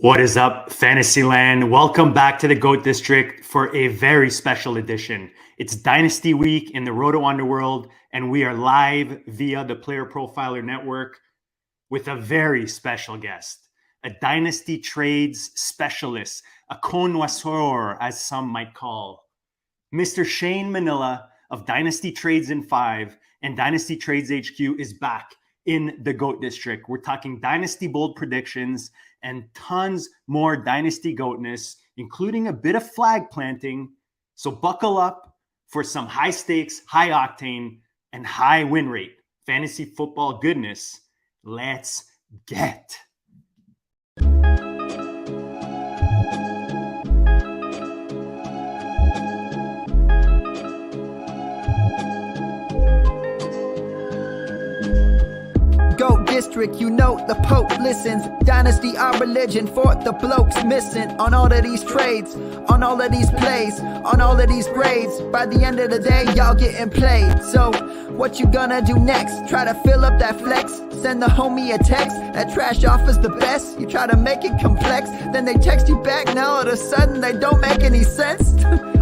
What is up, Fantasyland? Welcome back to the GOAT District for a very special edition. It's Dynasty Week in the Roto Underworld, and we are live via the Player Profiler Network with a very special guest, a Dynasty Trades specialist, a connoisseur, as some might call, Mr. Shane Manila of Dynasty Trades in 5 and Dynasty Trades HQ is back in the GOAT District. We're talking Dynasty bold predictions and tons more Dynasty goatness, including a bit of flag planting. So buckle up for some high stakes, high octane, and high win rate fantasy football goodness. Let's get. GOAT District, you know the Pope listens. Dynasty, our religion, for the blokes missing. On all of these trades, on all of these plays, on all of these grades. By the end of the day, y'all getting played. So, what you gonna do next? Try to fill up that flex? Send the homie a text? That trash offers the best? You try to make it complex, then they text you back. Now all of a sudden, they don't make any sense.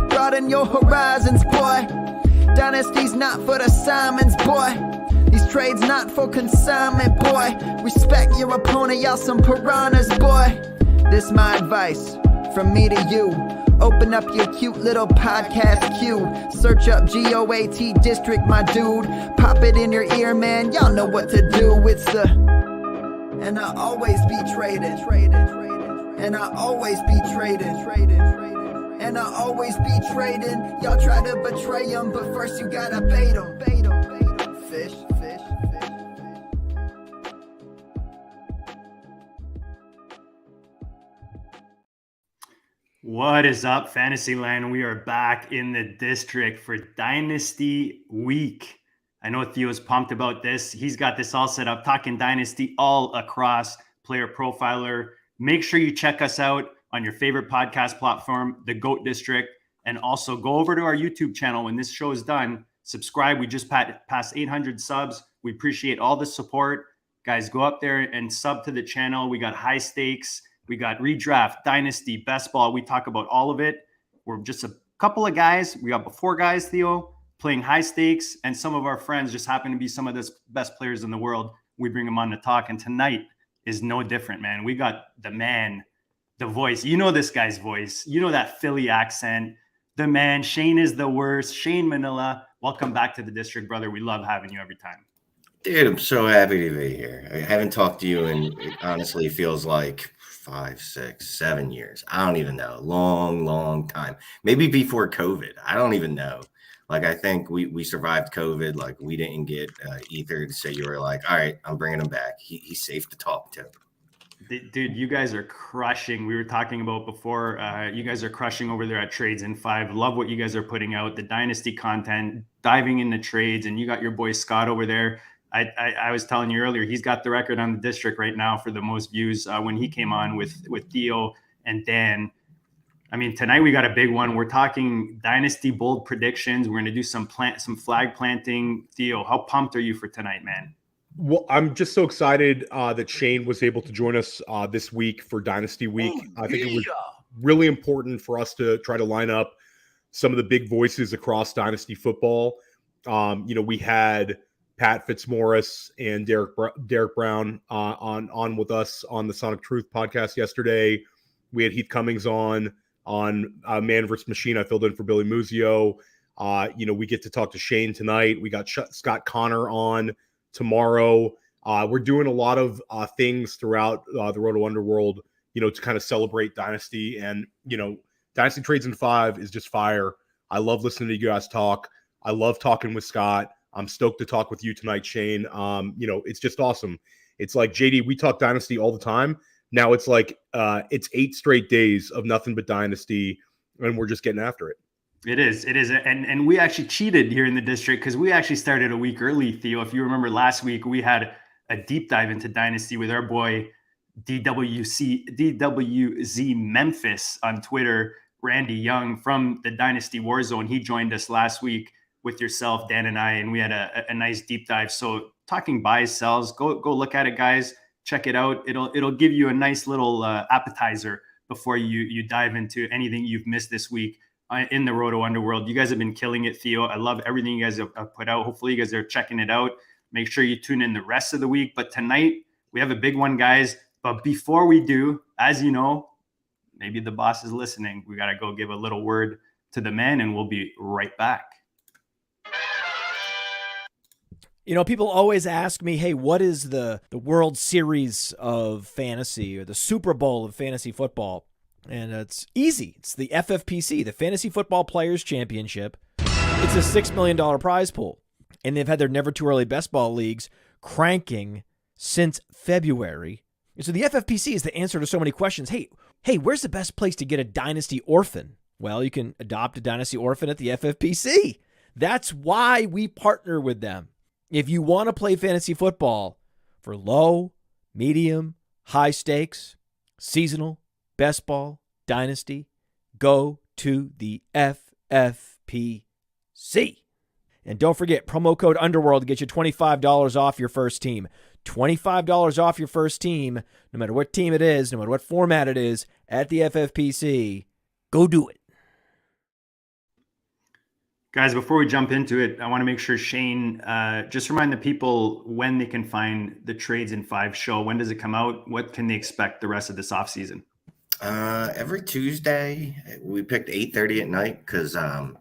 Broaden your horizons, boy. Dynasty's not for the Simons, boy. These trades not for consignment, boy. Respect your opponent, y'all some piranhas, boy. This my advice from me to you. Open up your cute little podcast queue. Search up GOAT District, my dude. Pop it in your ear, man. Y'all know what to do. It's the and I always be traded. And I always be traded. And I always be trading. Y'all try to betray them, but first you gotta bait them. Fish. What is up, Fantasyland? We are back in the district for Dynasty Week. I know Theo's pumped about this. He's got this all set up, talking Dynasty all across Player Profiler. Make sure you check us out on your favorite podcast platform, the GOAT District, and also go over to our YouTube channel when this show is done. Subscribe. We just passed 800 subs. We appreciate all the support. Guys, go up there and sub to the channel. We got high stakes. We got redraft, dynasty, best ball. We talk about all of it. We're just a couple of guys. We got 4 guys, Theo, playing high stakes. And some of our friends just happen to be some of the best players in the world. We bring them on to talk. And tonight is no different, man. We got the man, the voice. You know this guy's voice. You know that Philly accent. The man, Shane is the worst. Shane Manila, welcome back to the district, brother. We love having you every time. Dude, I'm so happy to be here. I haven't talked to you and it honestly feels like 5, 6, 7 years. I don't even know. Long time. Maybe before COVID. I don't even know. Like, I think we survived COVID. Like, we didn't get Ether to say you were like, all right, I'm bringing him back. He's safe to talk to. Dude, you guys are crushing. We were talking about before. You guys are crushing over there at Trades in 5. Love what you guys are putting out. The Dynasty content, diving into trades. And you got your boy Scott over there. I was telling you earlier, he's got the record on the district right now for the most views when he came on with Theo and Dan. I mean, tonight we got a big one. We're talking Dynasty bold predictions. We're going to do some flag planting. Theo, how pumped are you for tonight, man? Well, I'm just so excited that Shane was able to join us this week for Dynasty Week. I think it was really important for us to try to line up some of the big voices across Dynasty football. We had Pat Fitzmaurice and Derek Brown on with us on the Sonic Truth podcast yesterday. We had Heath Cummings on Man vs. Machine. I filled in for Billy Muzio. We get to talk to Shane tonight. We got Scott Connor on tomorrow. We're doing a lot of things throughout the Roto Underworld, to kind of celebrate Dynasty. And, Dynasty Trades in 5 is just fire. I love listening to you guys talk. I love talking with Scott. I'm stoked to talk with you tonight, Shane. It's just awesome. It's like, JD, we talk Dynasty all the time. Now it's like it's 8 straight days of nothing but Dynasty, and we're just getting after it. It is. And we actually cheated here in the district because we actually started a week early, Theo. If you remember last week, we had a deep dive into Dynasty with our boy DWZ Memphis on Twitter, Randy Young from the Dynasty Warzone. He joined us last week with yourself, Dan, and I, and we had a nice deep dive. So talking buys, sells, go look at it, guys. check it out. It'll give you a nice little appetizer before you dive into anything you've missed this week in the Roto Underworld. You guys have been killing it, Theo. I love everything you guys have put out. Hopefully you guys are checking it out. Make sure you tune in the rest of the week. But tonight we have a big one, guys. But before we do, as you know, maybe the boss is listening. We got to go give a little word to the man, and we'll be right back. People always ask me, hey, what is the World Series of fantasy or the Super Bowl of fantasy football? And it's easy. It's the FFPC, the Fantasy Football Players Championship. It's a $6 million prize pool. And they've had their Never Too Early Best Ball leagues cranking since February. So the FFPC is the answer to so many questions. Hey, where's the best place to get a Dynasty Orphan? Well, you can adopt a Dynasty Orphan at the FFPC. That's why we partner with them. If you want to play fantasy football for low, medium, high stakes, seasonal, best ball, dynasty, go to the FFPC. And don't forget, promo code Underworld to get you $25 off your first team. $25 off your first team, no matter what team it is, no matter what format it is, at the FFPC. Go do it. Guys, before we jump into it, I want to make sure Shane, just remind the people when they can find the Trades in 5 show. When does it come out? What can they expect the rest of this offseason? Every Tuesday. We picked 8:30 at night because I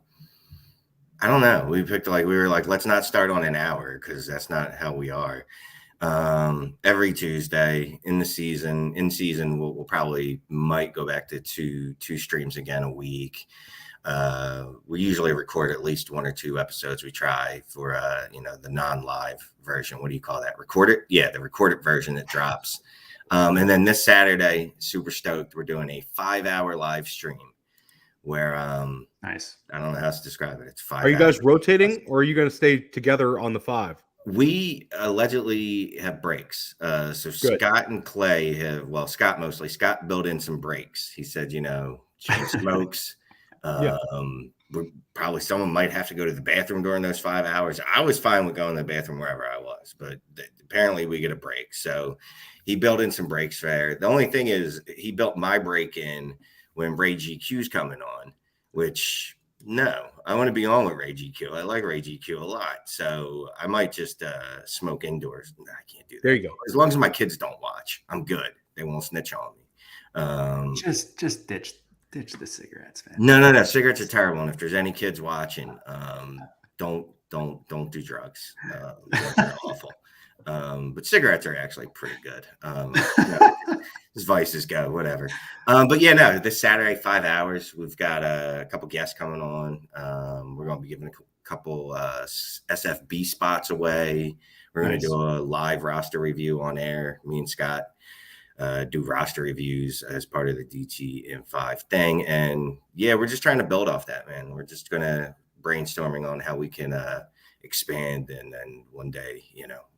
don't know. We were like, let's not start on an hour because that's not how we are. Every Tuesday in season, we'll probably might go back to two streams again a week. We usually record at least 1 or 2 episodes. We try for, the non-live version. What do you call that? Recorded? Yeah, the recorded version that drops. And then this Saturday, super stoked. We're doing a 5-hour live stream where, nice. I don't know how to describe it. It's 5 Are you guys rotating or are you going to stay together on the 5? We allegedly have breaks. So Good. Scott and Clay Scott mostly. Scott built in some breaks. He said, chain smokes. Yeah. Probably someone might have to go to the bathroom during those 5 hours. I was fine with going to the bathroom wherever I was, but apparently we get a break. So he built in some breaks there. The only thing is he built my break in when Ray GQ's coming on, which no, I want to be on with Ray GQ. I like Ray GQ a lot. So I might just smoke indoors. No, I can't do that. There you go. As long as my kids don't watch, I'm good. They won't snitch on me. Just ditch the cigarettes, man. No. Cigarettes are terrible. And if there's any kids watching, don't do drugs. Drugs are awful. But cigarettes are actually pretty good. As vices go, whatever. But yeah, no, this Saturday, 5 hours, we've got a couple guests coming on. We're going to be giving a couple SFB spots away. We're going to do a live roster review on air. Me and Scott do roster reviews as part of the DT in 5 thing. And yeah, we're just trying to build off that, man. We're just going to brainstorming on how we can expand and then one day,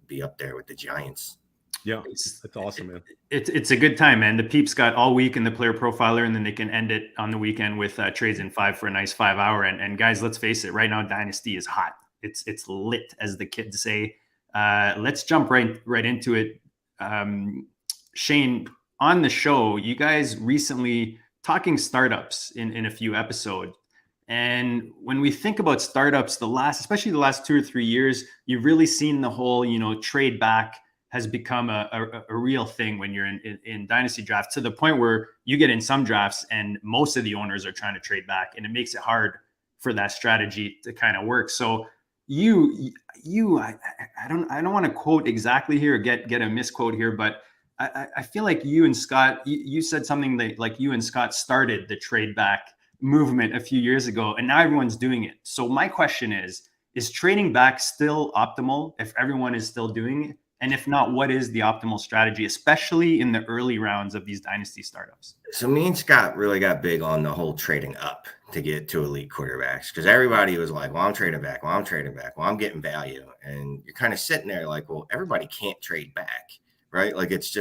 be up there with the Giants. Yeah, that's awesome, man. It's a good time, man. The peeps got all week in the player profiler, and then they can end it on the weekend with Trades in 5 for a nice 5 hour. And guys, let's face it, right now Dynasty is hot. It's lit, as the kids say. Let's jump right into it. Shane, on the show, you guys recently talking startups in a few episodes. And when we think about startups, especially the last 2 or 3 years, you've really seen the whole, trade back has become a real thing when you're in dynasty drafts, to the point where you get in some drafts and most of the owners are trying to trade back, and it makes it hard for that strategy to kind of work. So I don't want to quote exactly here or get a misquote here, but I feel like you and Scott, you said something like you and Scott started the trade back movement a few years ago, and now everyone's doing it. So my question is trading back still optimal if everyone is still doing it? And if not, what is the optimal strategy, especially in the early rounds of these dynasty startups? So me and Scott really got big on the whole trading up to get to elite quarterbacks, because everybody was like, well, I'm trading back. Well, I'm getting value. And you're kind of sitting there like, well, everybody can't trade back. Right? Like it's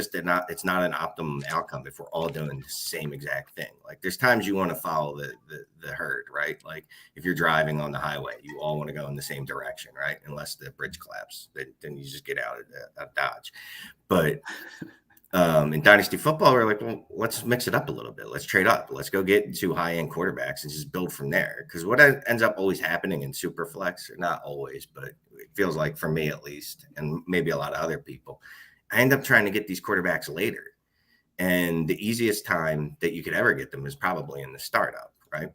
not an optimum outcome if we're all doing the same exact thing. Like there's times you want to follow the herd, right? Like if you're driving on the highway, you all want to go in the same direction, right? Unless the bridge collapses, then you just get out of Dodge. But In Dynasty football, we're like, well, let's mix it up a little bit. Let's trade up. Let's go get 2 high-end quarterbacks and just build from there. Because what ends up always happening in Superflex, or not always, but it feels like for me at least, and maybe a lot of other people, I end up trying to get these quarterbacks later. And the easiest time that you could ever get them is probably in the startup, right?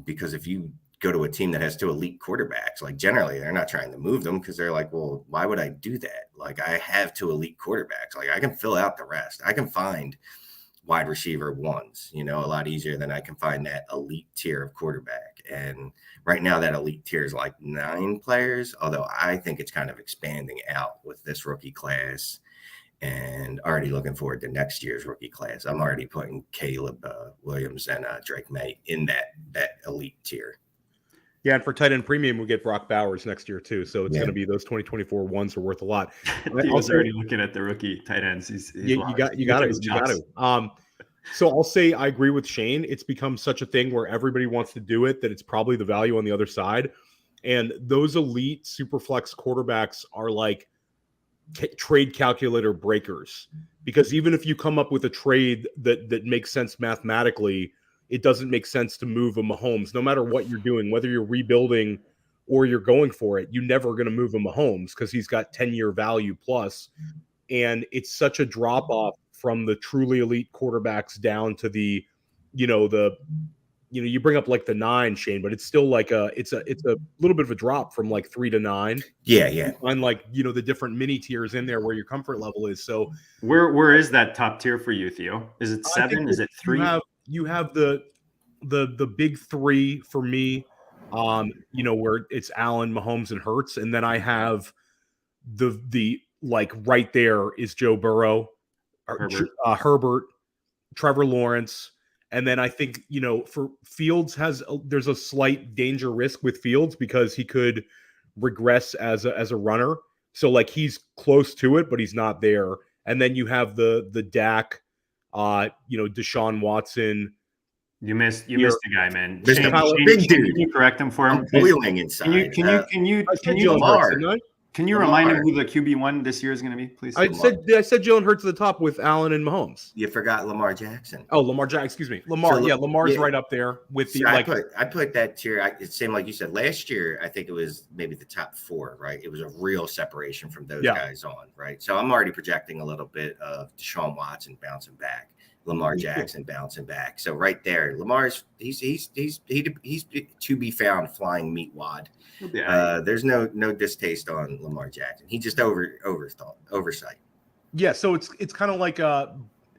Because if you go to a team that has 2 elite quarterbacks, like generally they're not trying to move them because they're like, well, why would I do that? Like I have 2 elite quarterbacks. Like I can fill out the rest. I can find wide receiver ones, a lot easier than I can find that elite tier of quarterback. And right now that elite tier is like 9 players, although I think it's kind of expanding out with this rookie class. And already looking forward to next year's rookie class. I'm already putting Caleb Williams and Drake May in that elite tier. Yeah, and for tight end premium, we get Brock Bowers next year too. So it's going to be those 2024 ones are worth a lot. He was already looking at the rookie tight ends. You got to. So I'll say I agree with Shane. It's become such a thing where everybody wants to do it that it's probably the value on the other side. And those elite super flex quarterbacks are like trade calculator breakers, because even if you come up with a trade that makes sense mathematically, it doesn't make sense to move a Mahomes. No matter what you're doing, whether you're rebuilding or you're going for it, you're never going to move a Mahomes because he's got 10-year value plus. And it's such a drop off from the truly elite quarterbacks down to the, you bring up like the 9, Shane, but it's still like it's a little bit of a drop from like 3 to 9. Yeah. And like, the different mini tiers in there where your comfort level is. So where is that top tier for you, Theo? Is it 7? Is it 3? You have the big 3 for me, where it's Allen, Mahomes, and Hurts, and then I have the like right there is Joe Burrow, Herbert, Trevor Lawrence, and then I think for Fields there's a slight danger risk with Fields because he could regress as a runner, so like he's close to it, but he's not there. And then you have the Dak. Deshaun Watson. You missed the guy, man. Big dude. Can you correct him for him? I'm boiling inside. Can you remind him who the QB1 this year is going to be, please? I said Jalen Hurts at the top with Allen and Mahomes. You forgot Lamar Jackson. Oh, Lamar Jackson. Excuse me, Lamar. So, Lamar's right up there with the I put that tier. It's same like you said last year. I think it was maybe the top 4, right? It was a real separation from those guys on, right? So I'm already projecting a little bit of Deshaun Watson bouncing back, Lamar Jackson bouncing back. So right there, Lamar's he's to be found flying meat wad. Yeah. There's no distaste on Lamar Jackson. He just oversight. Yeah, so it's kind of like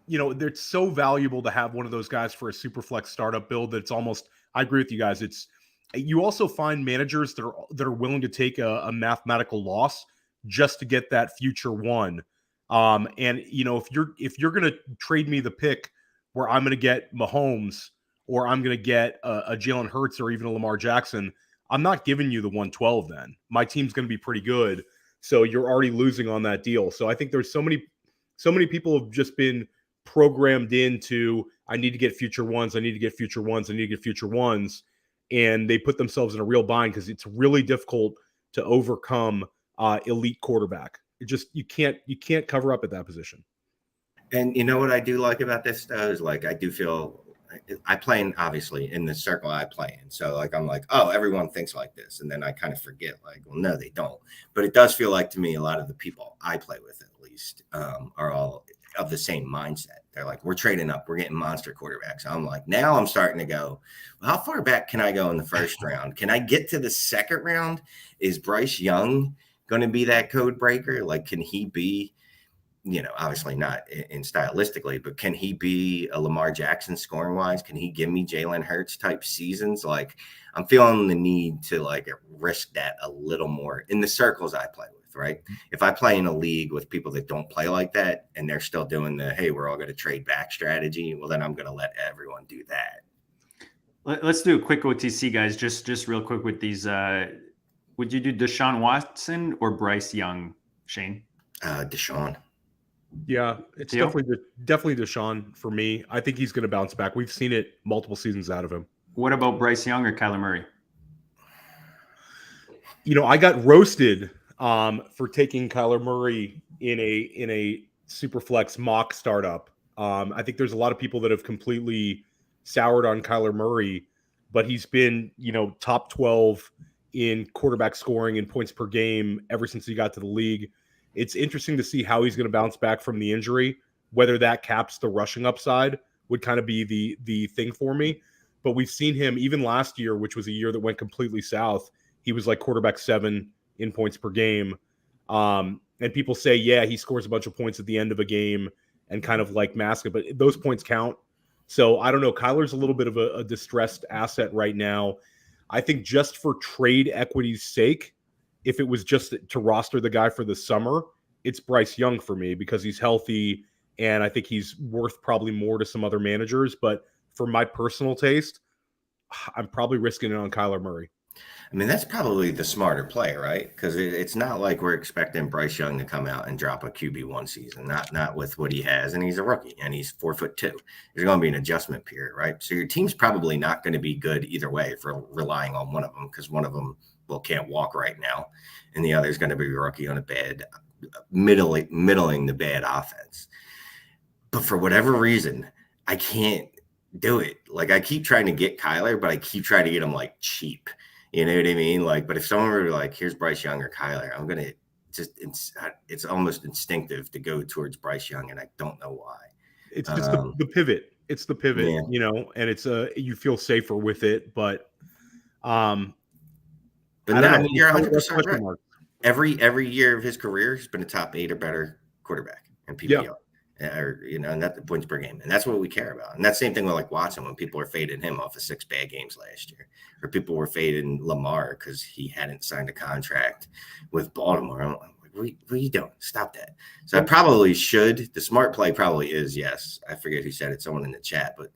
it's so valuable to have one of those guys for a super flex startup build that it's almost. I agree with you guys. You also find managers that are willing to take a mathematical loss just to get that future one. And if you're going to trade me the pick where I'm going to get Mahomes or I'm going to get a Jalen Hurts or even a Lamar Jackson, I'm not giving you the 112 then. My team's going to be pretty good. So you're already losing on that deal. So I think there's so many people have just been programmed into, I need to get future ones. I need to get future ones. I need to get future ones. And they put themselves in a real bind because it's really difficult to overcome elite quarterback. You can't cover up at that position. And you know what I do like about this though is like I do feel I play in obviously in the circle I play in. So like I'm like, oh, everyone thinks like this. And then I kind of forget, like, well, no, they don't. But it does feel like to me a lot of the people I play with at least are all of the same mindset. They're like, we're trading up, we're getting monster quarterbacks. I'm like, now I'm starting to go, well, how far back can I go in the first round? Can I get to the second round? Is Bryce Young going to be that code breaker? Like, can he be, obviously not in stylistically, but can he be a Lamar Jackson scoring wise? Can he give me Jalen Hurts type seasons? Like, I'm feeling the need to like risk that a little more in the circles I play with, right? If I play in a league with people that don't play like that and they're still doing the, hey, we're all going to trade back strategy, well, then I'm going to let everyone do that. Let's do a quick OTC, guys. Just real quick with these. Would you do Deshaun Watson or Bryce Young, Shane? Deshaun. Yeah, it's definitely Deshaun for me. I think he's going to bounce back. We've seen it multiple seasons out of him. What about Bryce Young or Kyler Murray? I got roasted for taking Kyler Murray in a Superflex mock startup. I think there's a lot of people that have completely soured on Kyler Murray, but he's been, top 12 in quarterback scoring and points per game ever since he got to the league. It's interesting to see how he's going to bounce back from the injury. Whether that caps the rushing upside would kind of be the thing for me. But we've seen him even last year, which was a year that went completely south. He was like quarterback 7 in points per game. And people say, yeah, he scores a bunch of points at the end of a game and kind of like mask it, but those points count. So I don't know. Kyler's a little bit of a distressed asset right now. I think just for trade equity's sake, if it was just to roster the guy for the summer, it's Bryce Young for me because he's healthy and I think he's worth probably more to some other managers. But for my personal taste, I'm probably risking it on Kyler Murray. I mean, that's probably the smarter play, right? Because it's not like we're expecting Bryce Young to come out and drop a QB1 season, not with what he has. And he's a rookie and he's 4'2". There's going to be an adjustment period, right? So your team's probably not going to be good either way if we're relying on one of them because one of them, can't walk right now. And the other is going to be a rookie on a bad, middling the bad offense. But for whatever reason, I can't do it. Like I keep trying to get Kyler, but I keep trying to get him like cheap. You know what I mean? Like, but if someone were like, here's Bryce Young or Kyler, I'm going to it's almost instinctive to go towards Bryce Young. And I don't know why. It's just the pivot. It's the pivot, yeah. And it's you feel safer with it, but you're 100% right. Every year of his career, he's been a top 8 or better quarterback in PPR. Yeah. And that's the points per game. And that's what we care about. And that's the same thing with like Watson when people are fading him off of 6 bad games last year, or people were fading Lamar because he hadn't signed a contract with Baltimore. I'm like, what are you doing? Stop that. So I probably should. The smart play probably is, yes. I forget who said it, someone in the chat, but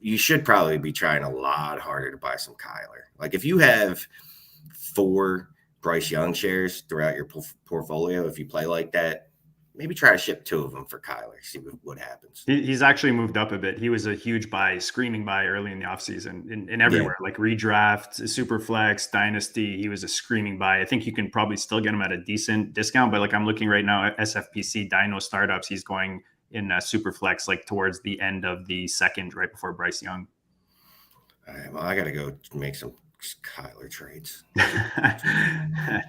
you should probably be trying a lot harder to buy some Kyler. Like if you have 4 Bryce Young shares throughout your portfolio, if you play like that, maybe try to ship 2 of them for Kyler, see what happens. He's actually moved up a bit. He was a huge buy, screaming buy early in the offseason in everywhere, like redraft, Superflex, Dynasty. He was a screaming buy. I think you can probably still get him at a decent discount, but like I'm looking right now at SFPC Dino Startups. He's going in Superflex like towards the end of the second, right before Bryce Young. All right, well, I got to go make some Kyler trades.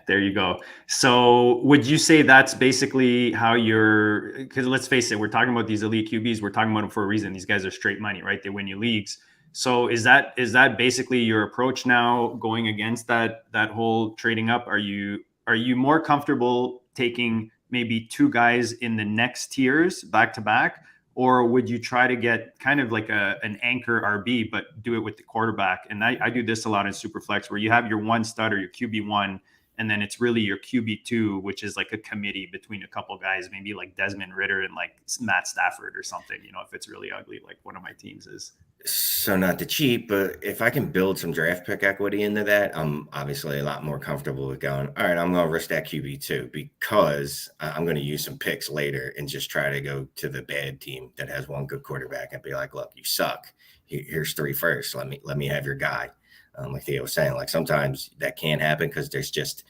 There you go. So would you say that's basically how because let's face it, we're talking about these elite QBs. We're talking about them for a reason. These guys are straight money, right? They win you leagues. So is that basically your approach now going against that whole trading up? Are you more comfortable taking maybe 2 guys in the next tiers back to back? Or would you try to get kind of like an anchor RB, but do it with the quarterback? And I do this a lot in Superflex where you have your 1 stud or your QB1, and then it's really your QB2, which is like a committee between a couple guys, maybe like Desmond Ridder and like Matt Stafford or something, if it's really ugly, like one of my teams is. So not to cheat, but if I can build some draft pick equity into that, I'm obviously a lot more comfortable with going, all right, I'm going to risk that QB2 because I'm going to use some picks later and just try to go to the bad team that has 1 good quarterback and be like, look, you suck. Here's 3 first. Let me have your guy. Like Theo was saying, like sometimes that can't happen because there's just,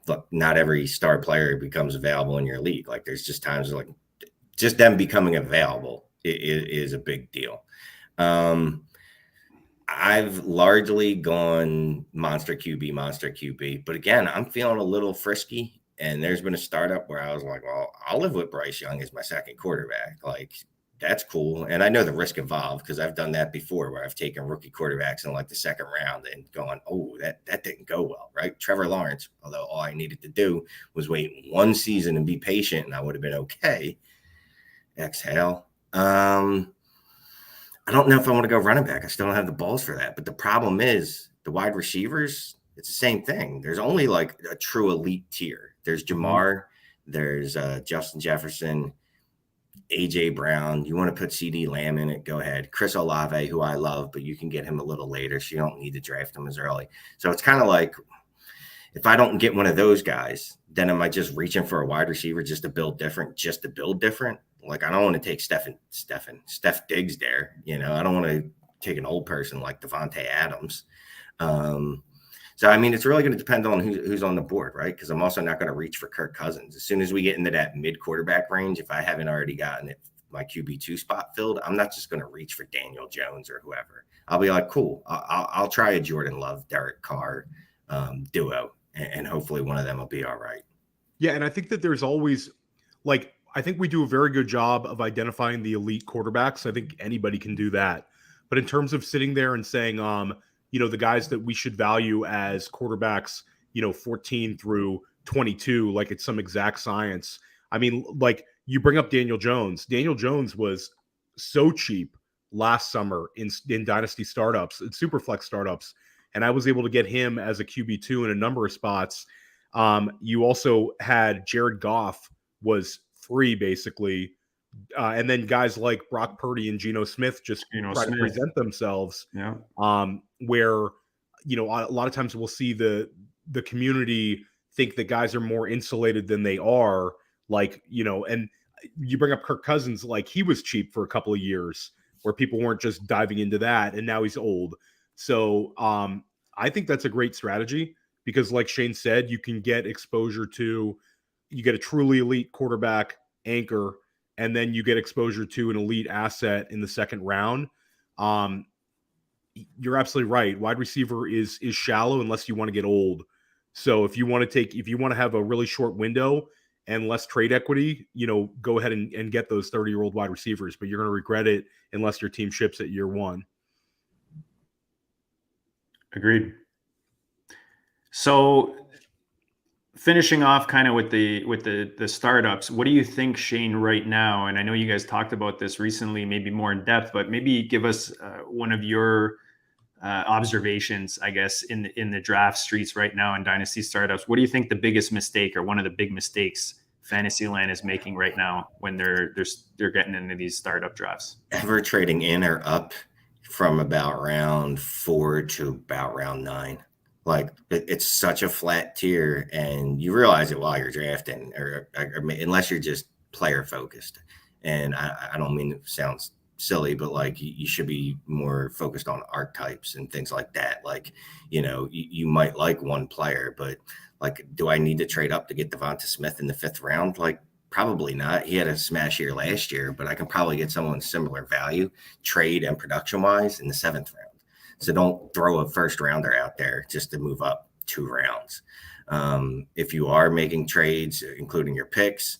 look, not every star player becomes available in your league. Like there's just times like just them becoming available is a big deal. I've largely gone monster QB, but again, I'm feeling a little frisky. And there's been a startup where I was like, well, I'll live with Bryce Young as my second quarterback. Like that's cool. And I know the risk involved because I've done that before where I've taken rookie quarterbacks in like the second round and going, oh, that didn't go well, right? Trevor Lawrence, although all I needed to do was wait 1 season and be patient and I would have been okay. Exhale. I don't know if I want to go running back. I still don't have the balls for that. But the problem is the wide receivers, it's the same thing. There's only like a true elite tier. There's Jamar, there's Justin Jefferson, A.J. Brown. You want to put C.D. Lamb in it, go ahead. Chris Olave, who I love, but you can get him a little later, so you don't need to draft him as early. So it's kind of like if I don't get one of those guys, then am I just reaching for a wide receiver just to build different? Like, I don't want to take Steph Diggs there. I don't want to take an old person like Devontae Adams. So, I mean, it's really going to depend on who's on the board, right? Because I'm also not going to reach for Kirk Cousins. As soon as we get into that mid quarterback range, if I haven't already gotten my QB2 spot filled, I'm not just going to reach for Daniel Jones or whoever. I'll be like, cool, I'll try a Jordan Love, Derek Carr duo, and hopefully one of them will be all right. Yeah, and I think that there's always, like, I think we do a very good job of identifying the elite quarterbacks. I think anybody can do that. But in terms of sitting there and saying, the guys that we should value as quarterbacks, 14 through 22, like it's some exact science. I mean, like, you bring up Daniel Jones. Daniel Jones was so cheap last summer in Dynasty startups, in Superflex startups, and I was able to get him as a QB2 in a number of spots. You also had Jared Goff was free, basically. And then guys like Brock Purdy and Geno Smith just try to present themselves. Yeah. Where, a lot of times we'll see the community think that guys are more insulated than they are. Like, and you bring up Kirk Cousins, like he was cheap for a couple of years where people weren't just diving into that. And now he's old. So I think that's a great strategy because like Shane said, you can get exposure to, you get a truly elite quarterback anchor, and then you get exposure to an elite asset in the second round. You're absolutely right. Wide receiver is shallow unless you want to get old. So if you want to have a really short window and less trade equity, go ahead and get those 30-year-old wide receivers, but you're going to regret it unless your team ships at year one. Agreed. So finishing off kind of with the startups, what do you think, Shane, right now? And I know you guys talked about this recently, maybe more in depth, but maybe give us one of your observations, I guess, in the draft streets right now in Dynasty startups. What do you think the biggest mistake or one of the big mistakes Fantasyland is making right now when they're getting into these startup drafts? Ever trading in or up from about round 4 to about round 9. Like it's such a flat tier, and you realize it while you're drafting, or unless you're just player focused. And I don't mean it sounds silly, but like you should be more focused on archetypes and things like that. Like, you might like one player, but like, do I need to trade up to get Devonta Smith in the 5th round? Like, probably not. He had a smash year last year, but I can probably get someone similar value, trade and production wise, in the 7th round. So don't throw a first rounder out there just to move up 2 rounds. If you are making trades, including your picks,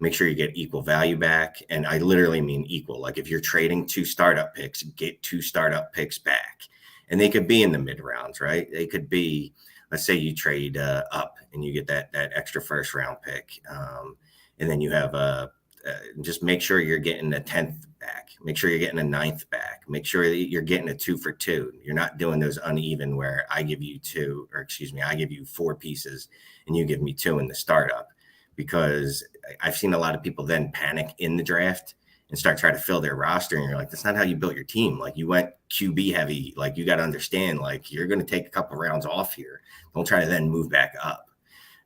make sure you get equal value back. And I literally mean equal. Like if you're trading 2 startup picks, get 2 startup picks back. And they could be in the mid rounds, right? They could be, let's say you trade up and you get that extra first round pick. And then you have just make sure you're getting a 10th back. Make sure you're getting a 9th back. Make sure that you're getting a 2 for 2. You're not doing those uneven where I give you 4 pieces and you give me 2 in the startup, because I've seen a lot of people then panic in the draft and start trying to fill their roster. And you're like, that's not how you built your team. Like you went QB heavy. Like you got to understand, like you're going to take a couple rounds off here. Don't try to then move back up.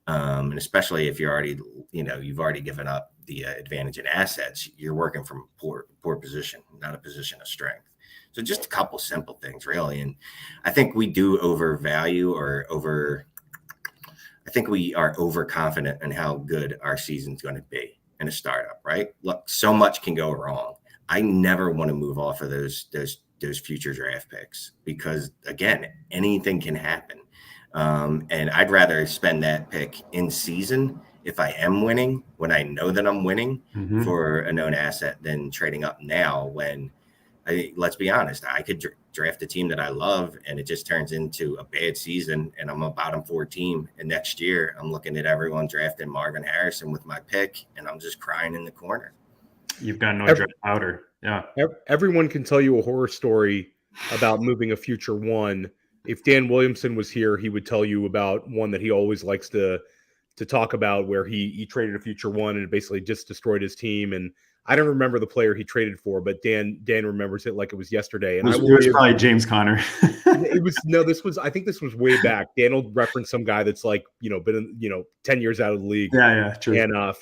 And especially if you're already, you've already given up the advantage in assets, you're working from a poor position, not a position of strength. So just a couple simple things, really. And I think we do overvalue I think we are overconfident in how good our season's going to be in a startup, right? Look, so much can go wrong. I never want to move off of those future draft picks because, again, anything can happen. And I'd rather spend that pick in season if I am winning, when I know that I'm winning for a known asset, than trading up now when, let's be honest, I could draft a team that I love and it just turns into a bad season and I'm a bottom 4 team. And next year I'm looking at everyone drafting Marvin Harrison with my pick and I'm just crying in the corner. You've got no dry powder. Yeah. Everyone can tell you a horror story about moving a future one. If Dan Williamson was here, he would tell you about one that he always likes to talk about, where he traded a future one and it basically just destroyed his team. And I don't remember the player he traded for, but Dan remembers it like it was yesterday. And it was probably James Conner. I think this was way back. Dan will reference some guy that's like, been 10 years out of the league. Yeah, true. And a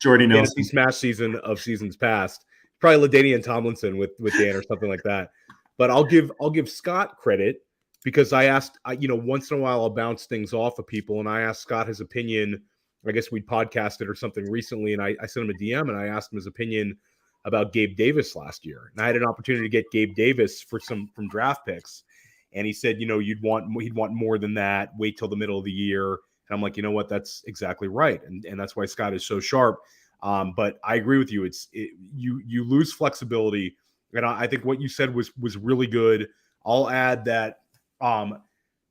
Jordy Nelson smash season of seasons past, probably LaDainian Tomlinson with Dan or something like that. But I'll give Scott credit because I asked, once in a while I'll bounce things off of people, and I asked Scott his opinion. I guess we'd podcasted or something recently, and I sent him a DM and I asked him his opinion about Gabe Davis last year. And I had an opportunity to get Gabe Davis from draft picks. And he said, he'd want more than that. Wait till the middle of the year. And I'm like, you know what? That's exactly right. And that's why Scott is so sharp. But I agree with you. You lose flexibility. And I think what you said was really good. I'll add that, and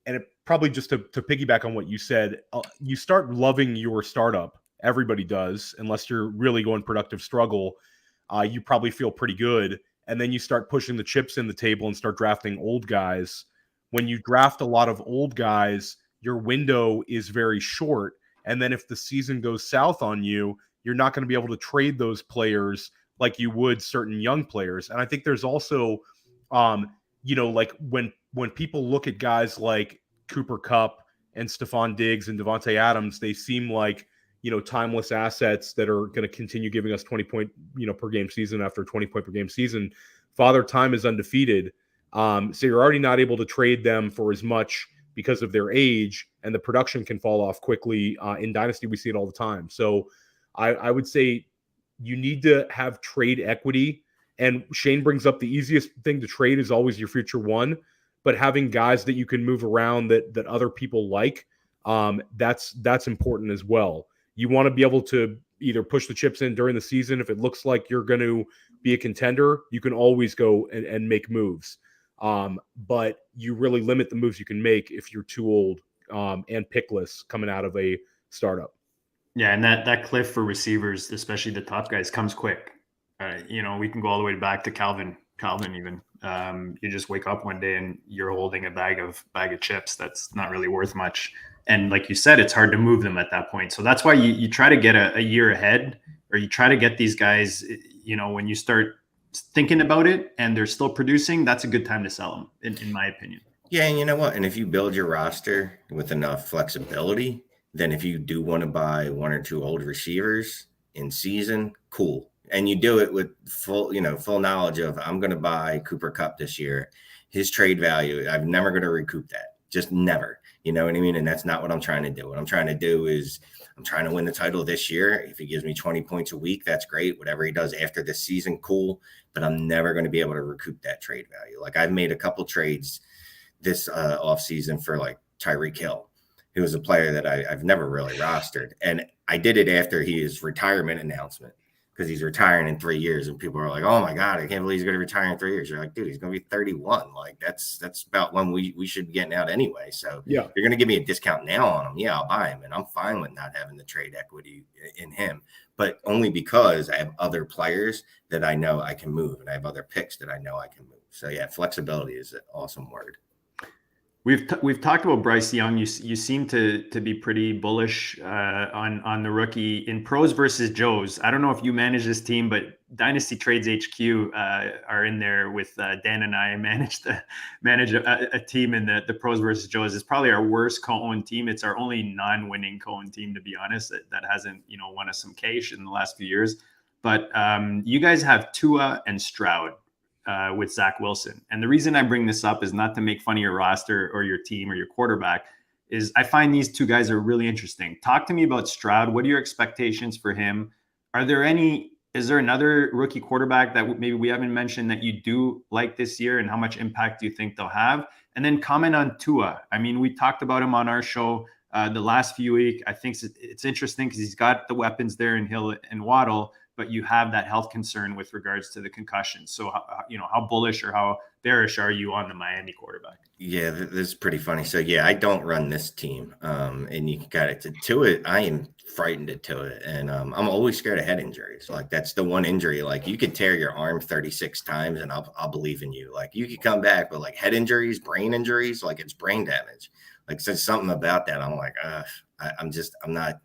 it probably just to piggyback on what you said, you start loving your startup. Everybody does, unless you're really going productive struggle. You probably feel pretty good. And then you start pushing the chips in the table and start drafting old guys. When you draft a lot of old guys, your window is very short. And then if the season goes south on you, you're not going to be able to trade those players like you would certain young players. And I think there's also, like when people look at guys like Cooper Kupp and Stephon Diggs and Devontae Adams, they seem like, timeless assets that are going to continue giving us 20 point, per game season after 20 point per game season. Father Time is undefeated. So you're already not able to trade them for as much because of their age, and the production can fall off quickly. In Dynasty, we see it all the time. So I would say you need to have trade equity. And Shane brings up the easiest thing to trade is always your future one, but having guys that you can move around that other people like, that's important as well. You want to be able to either push the chips in during the season. If it looks like you're going to be a contender, you can always go and make moves. But you really limit the moves you can make if you're too old and pickless coming out of a startup. Yeah, and that cliff for receivers, especially the top guys, comes quick. We can go all the way back to Calvin even. You just wake up one day and you're holding a bag of chips that's not really worth much. And like you said, it's hard to move them at that point. So that's why you try to get a year ahead, or you try to get these guys, when you start thinking about it and they're still producing, that's a good time to sell them, in my opinion. Yeah, and you know what? And if you build your roster with enough flexibility, then if you do want to buy one or two old receivers in season, cool. And you do it with full knowledge of, I'm going to buy Cooper Kupp this year. His trade value, I'm never going to recoup that. Just never. You know what I mean? And that's not what I'm trying to do. What I'm trying to do is I'm trying to win the title this year. If he gives me 20 points a week, that's great. Whatever he does after this season, cool. But I'm never going to be able to recoup that trade value. Like, I've made a couple trades this offseason for like Tyreek Hill, who was a player that I've never really rostered. And I did it after his retirement announcement, because he's retiring in 3 years. And people are like, oh my God, I can't believe he's going to retire in 3 years. You're like, dude, he's going to be 31. Like, that's about when we should be getting out anyway. So yeah, if you're going to give me a discount now on him, yeah, I'll buy him. And I'm fine with not having the trade equity in him, but only because I have other players that I know I can move, and I have other picks that I know I can move. So yeah, flexibility is an awesome word. We've talked about Bryce Young. You seem to be pretty bullish on the rookie in pros versus Joes. I don't know if you manage this team, but Dynasty Trades HQ are in there with Dan and I manage a team in the pros versus Joes. It's probably our worst co-owned team. It's our only non-winning co-owned team, to be honest, that hasn't won us some cash in the last few years. But you guys have Tua and Stroud with Zach Wilson. And the reason I bring this up is not to make fun of your roster or your team or your quarterback. Is I find these two guys are really interesting. Talk to me about Stroud. What are your expectations for him? Is there another rookie quarterback that maybe we haven't mentioned that you do like this year, and how much impact do you think they'll have? And then comment on Tua. I mean, we talked about him on our show the last few weeks. I think it's interesting because he's got the weapons there in Hill and Waddle, but you have that health concern with regards to the concussion. So, how bullish or how bearish are you on the Miami quarterback? Yeah, this is pretty funny. So, yeah, I don't run this team. And you got it to it. I am frightened at Tua. And I'm always scared of head injuries. Like, that's the one injury. Like, you could tear your arm 36 times and I'll believe in you. Like, you could come back, but like head injuries, brain injuries, like it's brain damage. Like, so something about that. I'm like, I'm not.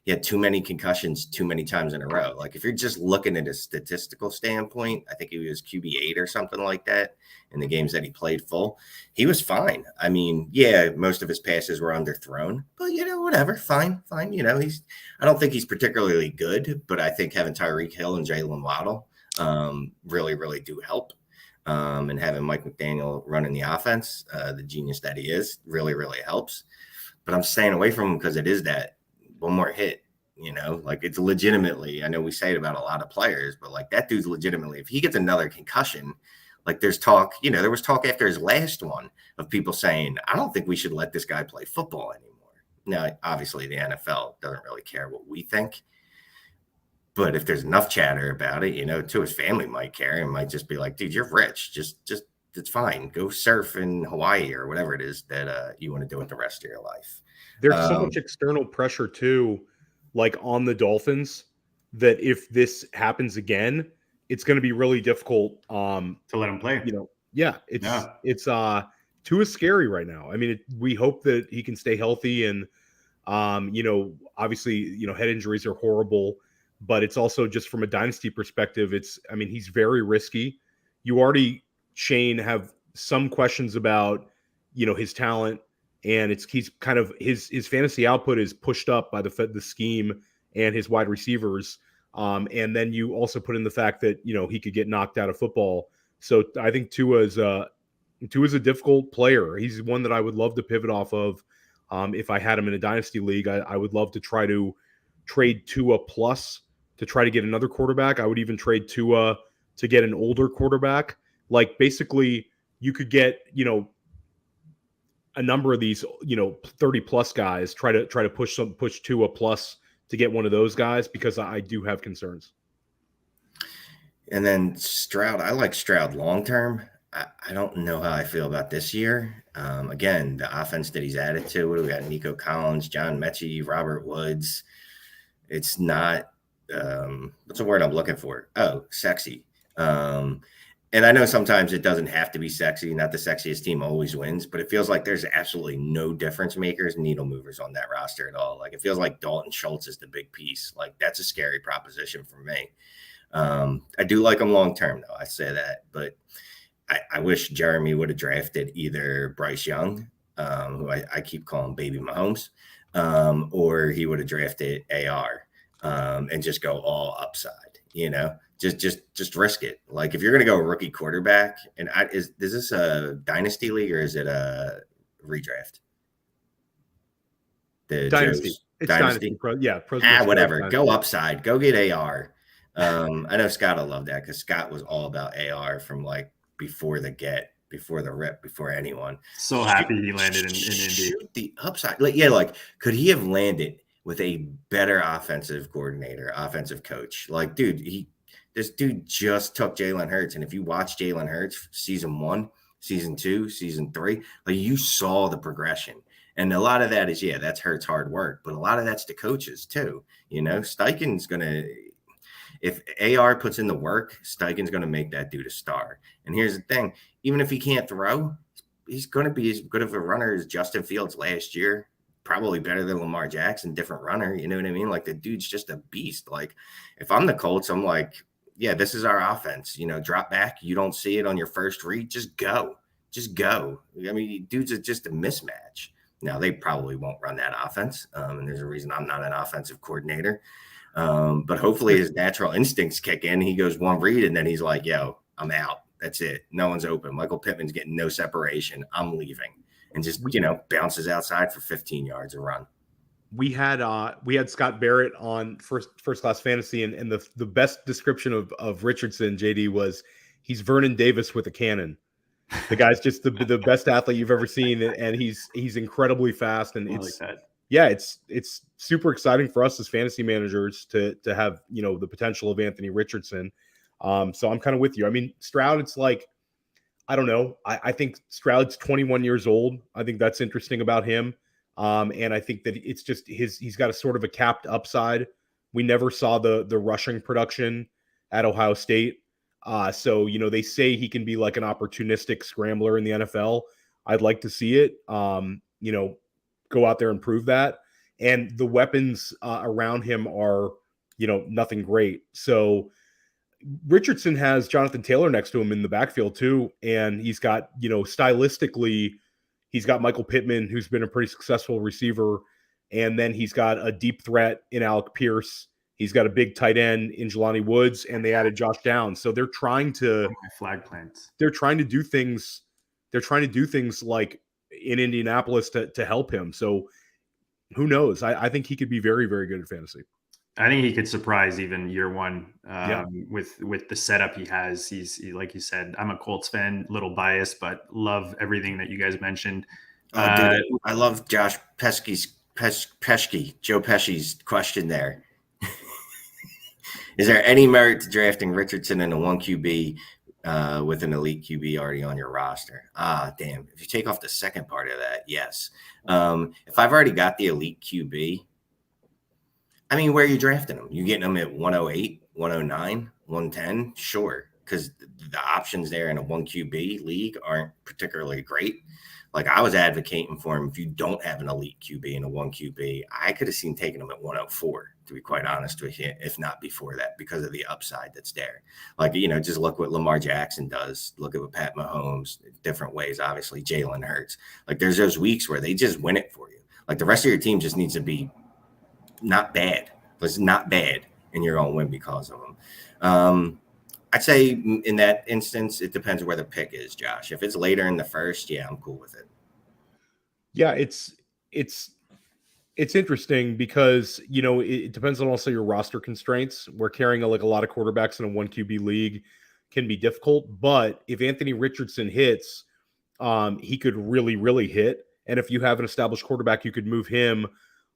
He had too many concussions too many times in a row. Like, if you're just looking at a statistical standpoint, I think he was QB8 or something like that in the games that he played full. He was fine. I mean, yeah, most of his passes were underthrown, but whatever, fine. I don't think he's particularly good, but I think having Tyreek Hill and Jalen Waddle really, really do help. and having Mike McDaniel running the offense, the genius that he is, really, really helps. But I'm staying away from him because it is that one more hit, like it's legitimately, I know we say it about a lot of players, but like that dude's legitimately, if he gets another concussion, like there's talk, there was talk after his last one of people saying, I don't think we should let this guy play football anymore. Now, obviously the NFL doesn't really care what we think, but if there's enough chatter about it, too, his family might care and might just be like, dude, you're rich. Just it's fine. Go surf in Hawaii or whatever it is that you want to do with the rest of your life. There's so much external pressure too, like on the Dolphins, that if this happens again, it's going to be really difficult to let him play. It's Tua's scary right now. I mean, we hope that he can stay healthy, and obviously, head injuries are horrible, but it's also just from a dynasty perspective. He's very risky. You already, Shane, have some questions about, his talent, and he's kind of his fantasy output is pushed up by the scheme and his wide receivers. And then you also put in the fact that, he could get knocked out of football. So I think Tua's a difficult player. He's one that I would love to pivot off of. If I had him in a dynasty league, I would love to try to trade Tua plus to try to get another quarterback. I would even trade Tua to get an older quarterback. Like basically you could get, a number of these, 30 plus guys, try to push Tua plus to get one of those guys, because I do have concerns. And then Stroud, I like Stroud long-term. I don't know how I feel about this year. Again, the offense that he's added to, we got Nico Collins, John Mechie, Robert Woods. It's not, what's the word I'm looking for? Oh, sexy. And I know sometimes it doesn't have to be sexy. Not the sexiest team always wins, but it feels like there's absolutely no difference makers, needle movers on that roster at all. Like it feels like Dalton Schultz is the big piece. Like that's a scary proposition for me. I do like him long-term though. I say that, but I wish Jeremy would have drafted either Bryce Young, who I keep calling Baby Mahomes, or he would have drafted AR and just go all upside, just risk it. Like if you're going to go rookie quarterback, and is this a dynasty league or is it a redraft? The Dynasty. It's dynasty. Whatever. Dynasty. Go upside. Go get AR. I know Scott will love that because Scott was all about AR from like before the rip, before anyone. So happy he landed in Indy. The upside. Could he have landed with a better offensive coordinator, offensive coach? Like, dude, this dude just took Jalen Hurts. And if you watch Jalen Hurts season 1, season 2, season 3, like you saw the progression. And a lot of that is, that's Hurts' hard work, but a lot of that's the coaches too. Steichen's going to, if AR puts in the work, Steichen's going to make that dude a star. And here's the thing, even if he can't throw, he's going to be as good of a runner as Justin Fields last year. Probably better than Lamar Jackson, different runner. You know what I mean? Like the dude's just a beast. Like if I'm the Colts, I'm like, this is our offense. Drop back. You don't see it on your first read. Just go. I mean, dudes are just a mismatch. Now they probably won't run that offense. And there's a reason I'm not an offensive coordinator. But hopefully his natural instincts kick in. He goes one read and then he's like, yo, I'm out. That's it. No one's open. Michael Pittman's getting no separation. I'm leaving. And just, bounces outside for 15 yards a run. We had Scott Barrett on first class fantasy, and the best description of Richardson, JD, was he's Vernon Davis with a cannon. The guy's just the best athlete you've ever seen, and he's incredibly fast, and it's super exciting for us as fantasy managers to have the potential of Anthony Richardson. So I'm kind of with you. I mean, Stroud, it's like, I don't know. I think Stroud's 21 years old. I think that's interesting about him. And I think that it's just he's got a sort of a capped upside. We never saw the rushing production at Ohio State. So, they say he can be like an opportunistic scrambler in the NFL. I'd like to see it, go out there and prove that. And the weapons around him are, nothing great. So Richardson has Jonathan Taylor next to him in the backfield too. And he's got, stylistically, he's got Michael Pittman, who's been a pretty successful receiver. And then he's got a deep threat in Alec Pierce. He's got a big tight end in Jelani Woods, and they added Josh Downs. So they're trying to My flag plants. they're trying to do things. They're trying to do things like in Indianapolis to help him. So who knows? I think he could be very, very good at fantasy. I think he could surprise even year one Yeah. with the setup he has. Like you said, I'm a Colts fan, little biased, but love everything that you guys mentioned. Dude, I love Joe Pesci's question there. Is there any merit to drafting Richardson in a 1 QB with an elite QB already on your roster? Damn. If you take off the second part of that, yes. If I've already got the elite QB, I mean, where are you drafting them? You getting them at 108, 109, 110? Sure, because the options there in a 1 QB league aren't particularly great. Like, I was advocating for him. If you don't have an elite QB in a 1 QB, I could have seen taking him at 104, to be quite honest with you, if not before that, because of the upside that's there. Like, just look what Lamar Jackson does. Look at what Pat Mahomes, different ways, obviously, Jalen Hurts. Like, there's those weeks where they just win it for you. Like, the rest of your team just needs to be not bad. It's not bad, and you're going to win because of them. I'd say in that instance, it depends where the pick is, Josh. If it's later in the first, yeah, I'm cool with it. Yeah, it's interesting because, it depends on also your roster constraints. We're carrying a lot of quarterbacks in a 1 QB league can be difficult, but if Anthony Richardson hits, he could really, really hit. And if you have an established quarterback, you could move him.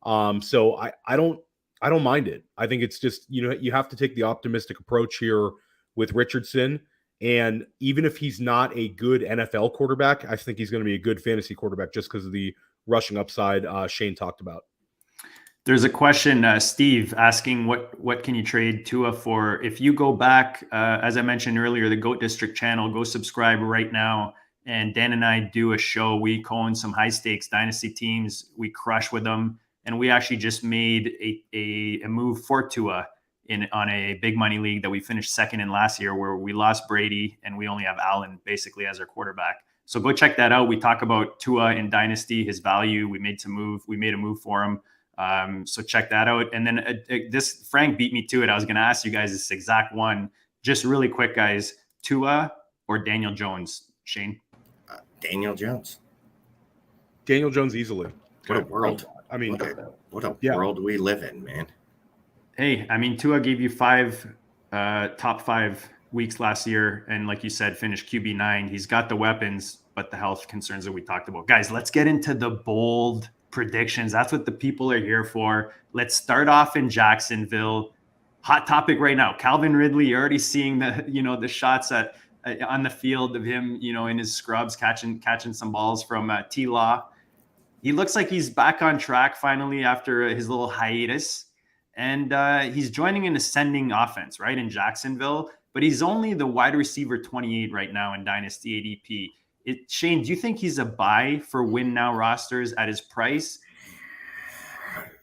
So I don't mind it. I think it's just, you have to take the optimistic approach here with Richardson. And even if he's not a good NFL quarterback, I think he's going to be a good fantasy quarterback just because of the rushing upside Shane talked about. There's a question, Steve, asking what can you trade Tua for? If you go back, as I mentioned earlier, the GOAT District channel, go subscribe right now. And Dan and I do a show. We co-own some high stakes dynasty teams. We crush with them. And we actually just made a move for Tua on a big money league that we finished second in last year, where we lost Brady and we only have Allen basically as our quarterback. So go check that out. We talk about Tua in Dynasty, his value. We made a move for him. So check that out. And then this Frank beat me to it. I was going to ask you guys this exact one. Just really quick, guys. Tua or Daniel Jones, Shane? Daniel Jones. Daniel Jones easily. What a world. I mean, what a world we live in, man. Hey, I mean, Tua gave you top 5 weeks last year. And like you said, finished QB9. He's got the weapons, but the health concerns that we talked about. Guys, let's get into the bold predictions. That's what the people are here for. Let's start off in Jacksonville. Hot topic right now. Calvin Ridley, you're already seeing the shots on the field of him, in his scrubs, catching some balls from T-Law. He looks like he's back on track finally after his little hiatus. And he's joining an ascending offense, right, in Jacksonville. But he's only the wide receiver 28 right now in Dynasty ADP. Shane, do you think he's a buy for win now rosters at his price?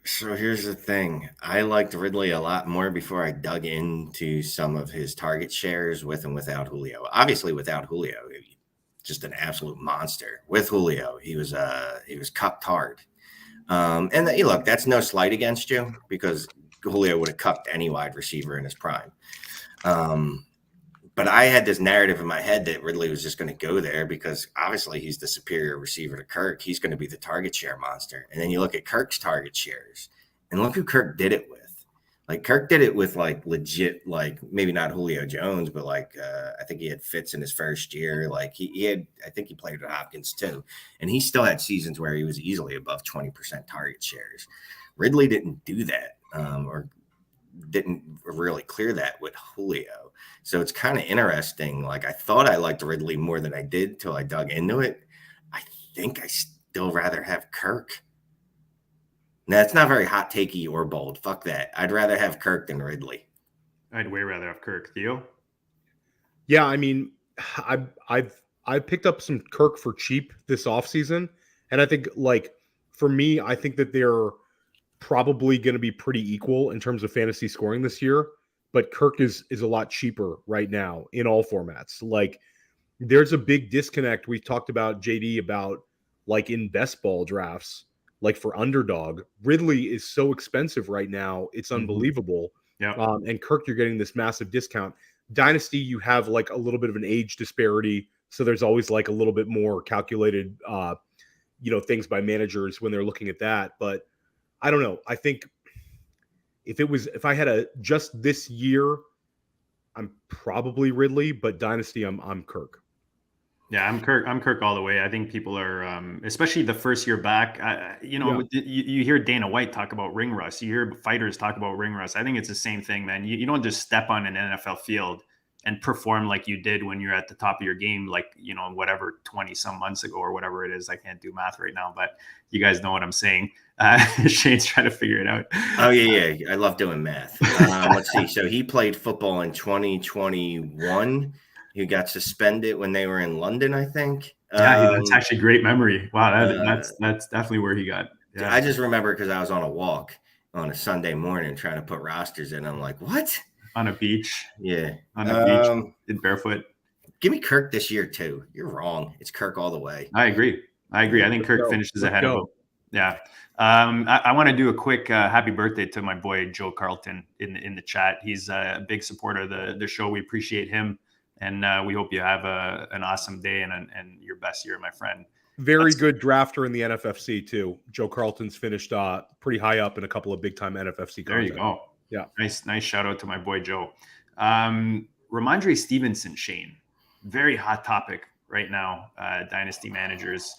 So here's the thing. I liked Ridley a lot more before I dug into some of his target shares with and without Julio. Obviously, without Julio, just an absolute monster. With Julio, he was cucked hard. And look, that's no slight against you because Julio would have cucked any wide receiver in his prime. But I had this narrative in my head that Ridley was just going to go there because obviously he's the superior receiver to Kirk. He's going to be the target share monster. And then you look at Kirk's target shares and look who Kirk did it with. Like Kirk did it with legit, maybe not Julio Jones, but I think he had Fitz in his first year. I think he played with Hopkins too. And he still had seasons where he was easily above 20% target shares. Ridley didn't do that or didn't really clear that with Julio. So it's kind of interesting. I thought I liked Ridley more than I did till I dug into it. I think I still rather have Kirk. Now, it's not very hot takey or bold. Fuck that. I'd rather have Kirk than Ridley. I'd way rather have Kirk. Theo? Yeah, I mean, I've picked up some Kirk for cheap this offseason. And I think, for me, I think that they're probably going to be pretty equal in terms of fantasy scoring this year. But Kirk is a lot cheaper right now in all formats. There's a big disconnect. We talked about JD about in best ball drafts, for underdog. Ridley is so expensive right now. It's unbelievable. Yeah. And Kirk, you're getting this massive discount. Dynasty, you have like a little bit of an age disparity. So there's always like a little bit more calculated, things by managers when they're looking at that. But I don't know. I think if I had just this year, I'm probably Ridley, but Dynasty, I'm Kirk. Yeah, I'm Kirk all the way. I think people are, especially the first year back. You hear Dana White talk about ring rust. You hear fighters talk about ring rust. I think it's the same thing, man. You don't just step on an NFL field and perform like you did when you're at the top of your game, like, whatever, 20 some months ago or whatever it is. I can't do math right now, but you guys know what I'm saying. Shane's trying to figure it out. Oh, yeah. I love doing math. Let's see. So he played football in 2021. He got suspended when they were in London, I think. Yeah, that's actually great memory. Wow, that's definitely where he got. Yeah. I just remember because I was on a walk on a Sunday morning trying to put rosters in. I'm like, what? On a beach. Yeah. On a beach in barefoot. Give me Kirk this year, too. You're wrong. It's Kirk all the way. I agree. I think Kirk finishes ahead of him. Yeah. I want to do a quick happy birthday to my boy, Joe Carlton, in the chat. He's a big supporter of the show. We appreciate him. And we hope you have an awesome day and your best year, my friend. Very good drafter in the NFFC, too. Joe Carlton's finished pretty high up in a couple of big-time NFFC content. There you go. Yeah. Nice shout out to my boy, Joe. Rhamondre Stevenson, Shane. Very hot topic right now, Dynasty managers.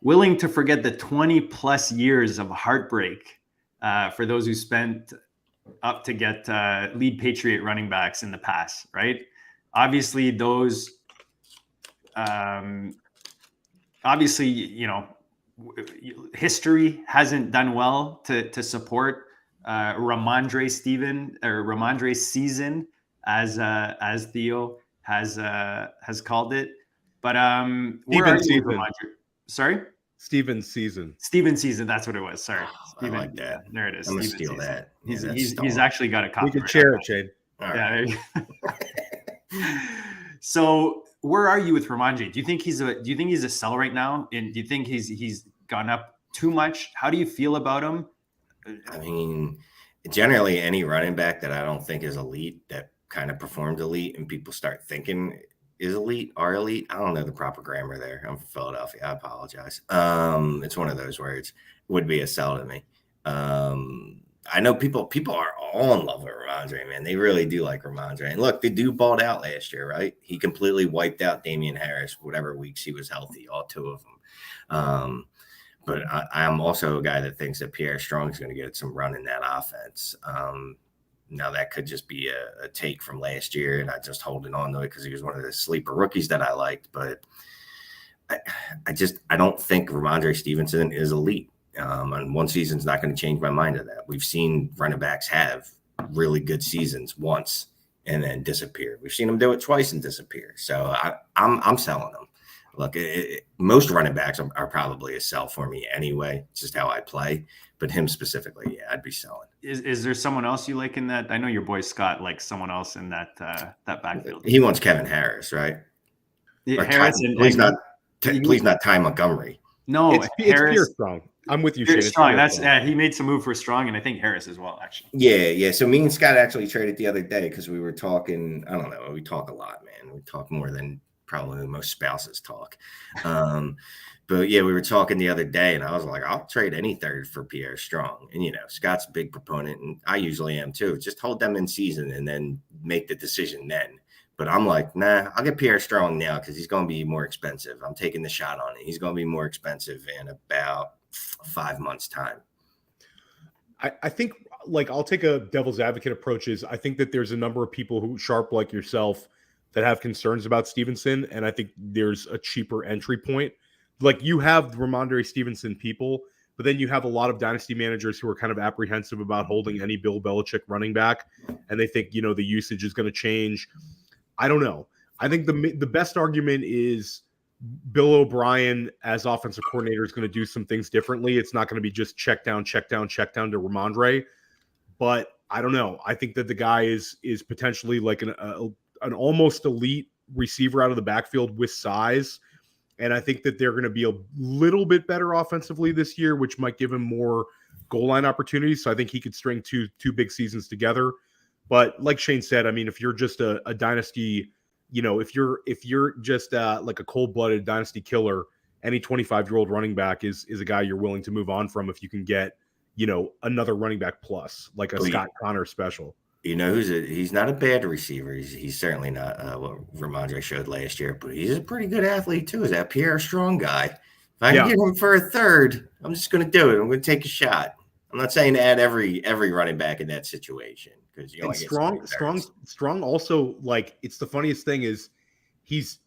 Willing to forget the 20-plus years of heartbreak for those who spent up to get lead Patriot running backs in the past, right? Obviously, history hasn't done well to support Rhamondre season, as Theo has called it. But where are you, Rhamondre? Sorry? Steven's season. That's what it was. Sorry. I like that. There it is. I'm going to steal that. He's actually got a copy. We can share it, Shane. Right. Yeah. So where are you with Rhamondre? Do you think he's a sell right now? And do you think he's gone up too much? How do you feel about him? I mean, generally any running back that I don't think is elite that kind of performed elite and people start thinking is elite, are elite. I don't know the proper grammar there. I'm from Philadelphia. I apologize. It's one of those words. Would be a sell to me. I know people are all in love with Rhamondre, man. They really do like Rhamondre. And look, the dude balled out last year, right? He completely wiped out Damian Harris, whatever weeks he was healthy, all two of them. But I'm also a guy that thinks that Pierre Strong is going to get some run in that offense. Now, that could just be a take from last year, and I just holding on to it because he was one of the sleeper rookies that I liked. But I don't think Rhamondre Stevenson is elite. And one season's not going to change my mind of that. We've seen running backs have really good seasons once and then disappear. We've seen them do it twice and disappear. So I'm selling them. Look, most running backs are probably a sell for me anyway. It's just how I play. But him specifically, yeah, I'd be selling. Is there someone else you like in that? I know your boy Scott likes someone else in that backfield. He wants Kevin Harris, right? Harris please not Ty Montgomery. No, it's Pierre Strong. I'm with you, Shane. Strong. He made some move for Strong, and I think Harris as well, actually. Yeah. So me and Scott actually traded the other day because we were talking. I don't know. We talk a lot, man. We talk more than probably most spouses talk. But yeah, we were talking the other day, and I was like, I'll trade any third for Pierre Strong. And Scott's a big proponent, and I usually am too. Just hold them in season and then make the decision then. But I'm like, nah, I'll get Pierre Strong now because he's going to be more expensive. I'm taking the shot on it. He's going to be more expensive in about 5 months' time. I think, I'll take a devil's advocate approach. I think that there's a number of people who sharp like yourself that have concerns about Stevenson, and I think there's a cheaper entry point. You have Rhamondre Stevenson people, but then you have a lot of dynasty managers who are kind of apprehensive about holding any Bill Belichick running back, and they think, the usage is going to change. I don't know. I think the best argument is Bill O'Brien as offensive coordinator is going to do some things differently. It's not going to be just check down to Rhamondre, but I don't know. I think that the guy is potentially like an almost elite receiver out of the backfield with size. And I think that they're going to be a little bit better offensively this year, which might give him more goal line opportunities. So I think he could string two big seasons together. But like Shane said, I mean, if you're just a dynasty, if you're just like a cold-blooded dynasty killer, any 25-year-old running back is a guy you're willing to move on from if you can get, another running back plus, like a Scott Connor special. He's not a bad receiver. He's certainly not what Rhamondre showed last year, but he's a pretty good athlete too. Is that Pierre Strong guy? If I can get him for a third, I'm just going to do it. I'm going to take a shot. I'm not saying to add every running back in that situation because Strong also, like, it's the funniest thing is he's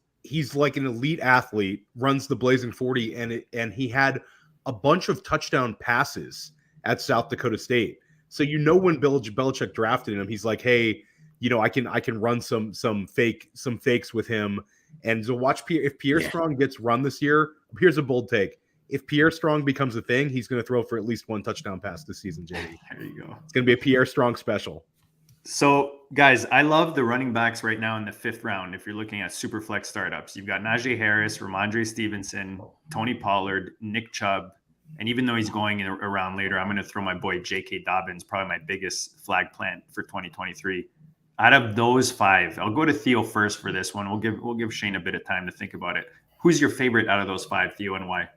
like an elite athlete, runs the Blazing 40, and he had a bunch of touchdown passes at South Dakota State. So when Belichick drafted him, he's like, hey, I can run some fakes with him. And so watch if Pierre Strong gets run this year. Here's a bold take. If Pierre Strong becomes a thing, he's going to throw for at least one touchdown pass this season, JD. There you go. It's going to be a Pierre Strong special. So, guys, I love the running backs right now in the 5th round. If you're looking at Superflex startups, you've got Najee Harris, Rhamondre Stevenson, Tony Pollard, Nick Chubb. And even though he's going around later, I'm going to throw my boy J.K. Dobbins, probably my biggest flag plant for 2023. Out of those 5, I'll go to Theo first for this one. We'll give Shane a bit of time to think about it. Who's your favorite out of those 5, Theo, and why?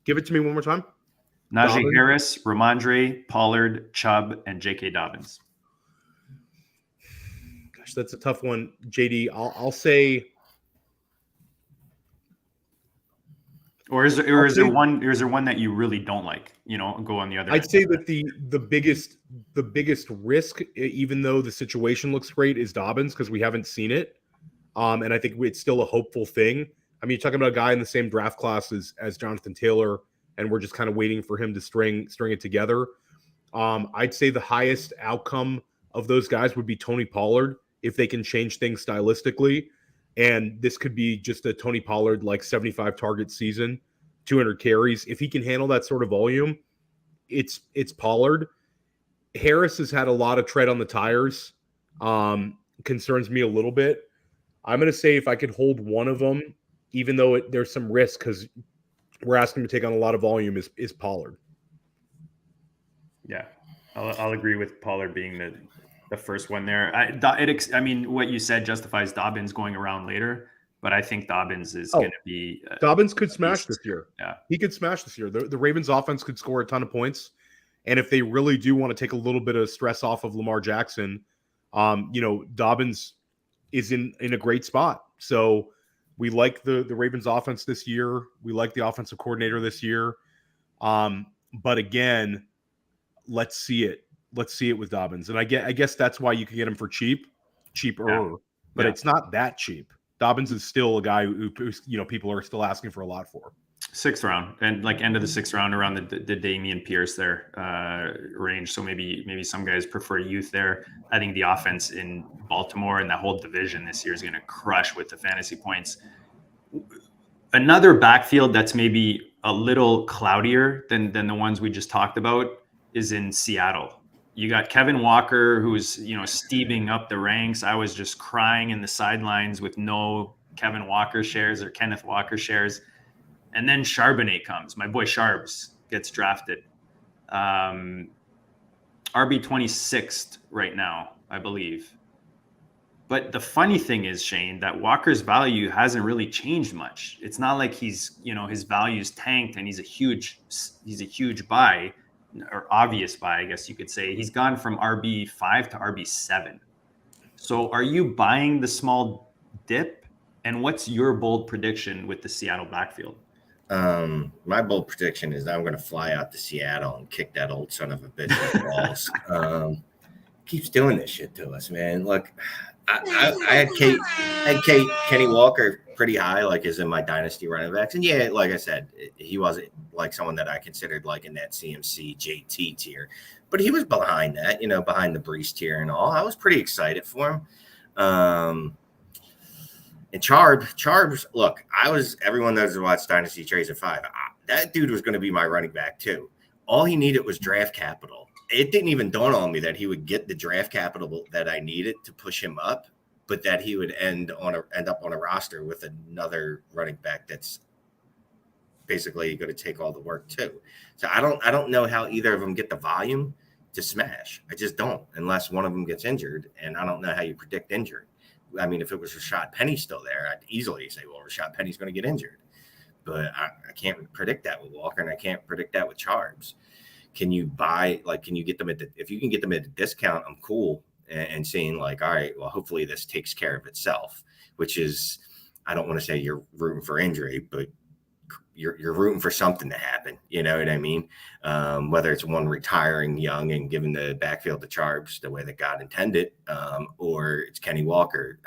Give it to me one more time. Najee Harris, Rhamondre, Pollard, Chubb, and J.K. Dobbins. Gosh, that's a tough one, JD. I'll say. Or is there one that you really don't like? Go on the other. I'd say that the biggest risk, even though the situation looks great, is Dobbins because we haven't seen it, and I think it's still a hopeful thing. I mean, you're talking about a guy in the same draft class as Jonathan Taylor, and we're just kind of waiting for him to string it together. I'd say the highest outcome of those guys would be Tony Pollard if they can change things stylistically. And this could be just a Tony Pollard, like 75 target season, 200 carries. If he can handle that sort of volume, it's Pollard. Harris has had a lot of tread on the tires. Concerns me a little bit. I'm going to say if I could hold one of them, even though there's some risk because we're asking him to take on a lot of volume, is Pollard. Yeah, I'll agree with Pollard being the first one there. I mean, what you said justifies Dobbins going around later, but I think Dobbins is going to be. Dobbins could smash this year. Yeah, he could smash this year. The Ravens' offense could score a ton of points, and if they really do want to take a little bit of stress off of Lamar Jackson, Dobbins is in a great spot. So we like the Ravens' offense this year. We like the offensive coordinator this year. But again, let's see it. Let's see it with Dobbins. And I guess that's why you can get him for cheaper, but it's not that cheap. Dobbins is still a guy who people are still asking for a lot for. 6th round and like end of the 6th round around the Damian Pierce there range. So maybe some guys prefer youth there. I think the offense in Baltimore and that whole division this year is going to crush with the fantasy points. Another backfield that's maybe a little cloudier than the ones we just talked about is in Seattle. You got Kevin Walker, who's, steaming up the ranks. I was just crying in the sidelines with no Kevin Walker shares or Kenneth Walker shares. And then Charbonnet comes. My boy Sharbs gets drafted. RB 26th right now, I believe. But the funny thing is, Shane, that Walker's value hasn't really changed much. It's not like he's, his value's tanked and he's a huge buy. Or obvious buy, I guess you could say. He's gone from RB5 to RB7. So are you buying the small dip? And what's your bold prediction with the Seattle backfield? My bold prediction is that I'm going to fly out to Seattle and kick that old son of a bitch in the balls. Keeps doing this shit to us, man. Look, I had Kenny Walker pretty high, like is in my dynasty running backs. And yeah, like I said, he wasn't like someone that I considered like in that CMC JT tier, but he was behind that, behind the Brees tier and all. I was pretty excited for him. And Charbs, look, everyone knows to watch Dynasty Trades at 5. That dude was going to be my running back too. All he needed was draft capital. It didn't even dawn on me that he would get the draft capital that I needed to push him up, but that he would end up on a roster with another running back that's basically going to take all the work too. So I don't know how either of them get the volume to smash. I just don't, unless one of them gets injured, and I don't know how you predict injury. I mean, if it was Rashad Penny still there, I'd easily say, well, Rashad Penny's going to get injured. But I can't predict that with Walker, and I can't predict that with Charbs. Can you get them if you can get them at a discount, I'm cool. And seeing like, all right, well, hopefully this takes care of itself, which is, I don't want to say you're rooting for injury, but you're rooting for something to happen. You know what I mean? Whether it's one retiring young and giving the backfield to Charbs the way that God intended, or it's Kenny Walker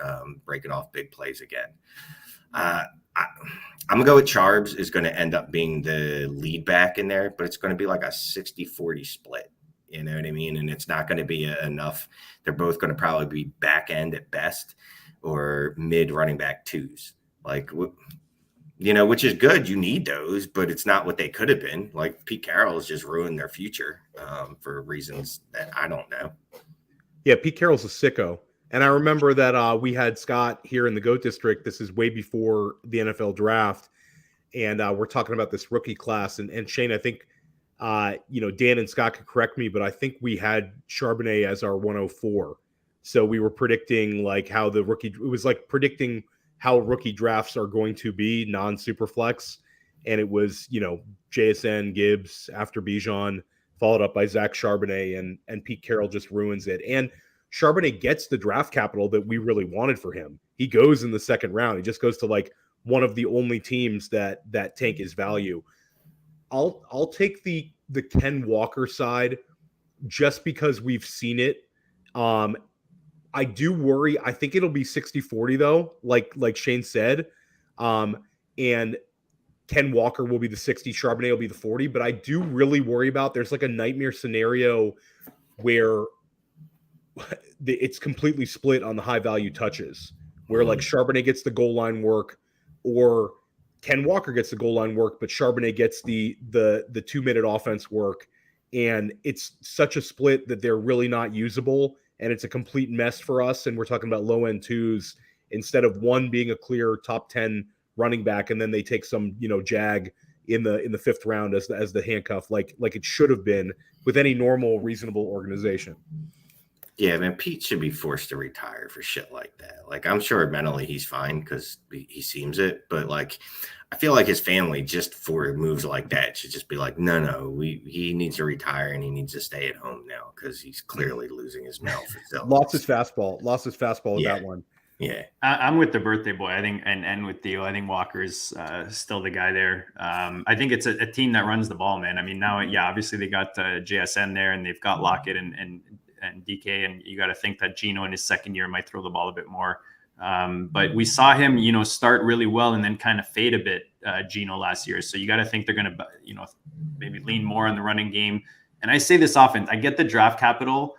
breaking off big plays again. I'm going to go with Charbs is going to end up being the lead back in there, but it's going to be like a 60-40 split. You know what I mean? And it's not going to be enough. They're both going to probably be back end at best or mid running back twos. Like, you know, which is good. You need those, but it's not what they could have been. Like Pete Carroll has just ruined their future for reasons that I don't know. Yeah, Pete Carroll's a sicko. And I remember that we had Scott here in the GOAT District. This is way before the NFL draft. And we're talking about this rookie class. And Shane, I think, Dan and Scott could correct me, but I think we had Charbonnet as our 104. So we were predicting like how it was like predicting how rookie drafts are going to be non-Superflex. And it was, JSN, Gibbs after Bijan, followed up by Zach Charbonnet, and Pete Carroll just ruins it. And Charbonnet gets the draft capital that we really wanted for him. He goes in the second round. He just goes to like one of the only teams that tank his value. I'll take the Ken Walker side just because we've seen it. I do worry. I think it'll be 60-40 though, like Shane said. And Ken Walker will be the 60, Charbonnet will be the 40. But I do really worry about there's like a nightmare scenario where it's completely split on the high value touches, where like Charbonnet gets the goal line work or Ken Walker gets the goal line work, but Charbonnet gets the 2-minute offense work. And it's such a split that they're really not usable. And it's a complete mess for us. And we're talking about low end twos instead of one being a clear top 10 running back. And then they take some, jag in the fifth round as the handcuff, like it should have been with any normal, reasonable organization. Yeah, man, Pete should be forced to retire for shit like that. Like, I'm sure mentally he's fine because he seems it. But, like, I feel like his family, just for moves like that, should just be like, no, he needs to retire and he needs to stay at home now because he's clearly losing his mouth. Lost his fastball with that one. Yeah. I'm with the birthday boy, I think, and with Theo. I think Walker's still the guy there. I think it's a team that runs the ball, man. I mean, now, obviously they got JSN there and they've got Lockett and DK, and you got to think that Geno in his second year might throw the ball a bit more. But we saw him, start really well and then kind of fade a bit, Geno last year. So you got to think they're going to, maybe lean more on the running game. And I say this often, I get the draft capital,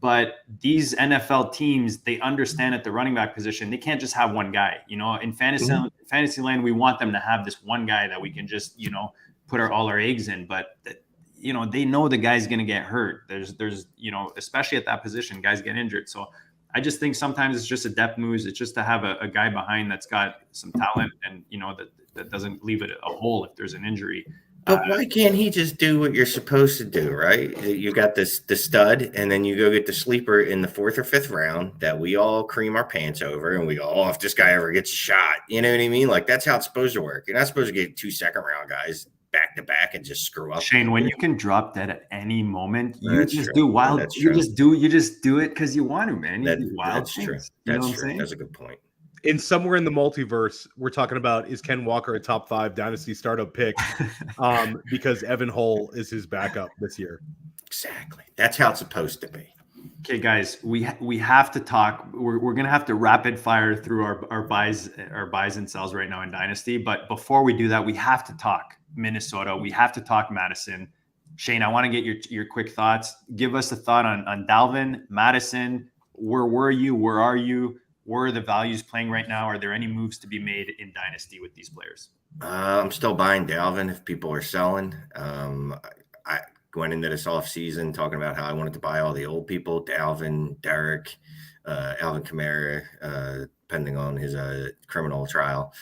but these NFL teams, they understand at the running back position, they can't just have one guy. In fantasy land, we want them to have this one guy that we can just, put all our eggs in. But they know the guy's going to get hurt. There's, especially at that position, guys get injured. So I just think sometimes it's just a depth moves. It's just to have a guy behind that's got some talent and, that doesn't leave it a hole if there's an injury. But why can't he just do what you're supposed to do, right? You got the stud, and then you go get the sleeper in the 4th or 5th round that we all cream our pants over, and we go, oh, if this guy ever gets shot, you know what I mean? Like, that's how it's supposed to work. You're not supposed to get 2 second-round guys back to back and just screw up. Shane, when you can drop dead at any moment, you That's just true. do wild. That's You true. just do it because you want to, man. You do wild That's things. true. You know That's what I'm true. saying? That's a good point. In somewhere in the multiverse, we're talking about, is Ken Walker a top 5 dynasty startup pick because Evan Hull is his backup this year? Exactly. That's how it's supposed to be. Okay, guys, we have to talk. We're gonna have to rapid fire through our buys and sells right now in Dynasty. But before we do that, we have to talk Minnesota. We have to talk Mattison. Shane, I want to get your quick thoughts. Give us a thought on Dalvin, Mattison. Where were you? Where are you? Where are the values playing right now? Are there any moves to be made in Dynasty with these players? I'm still buying Dalvin if people are selling. I went into this offseason talking about how I wanted to buy all the old people, Dalvin, Derek, Alvin Kamara, pending on his criminal trial.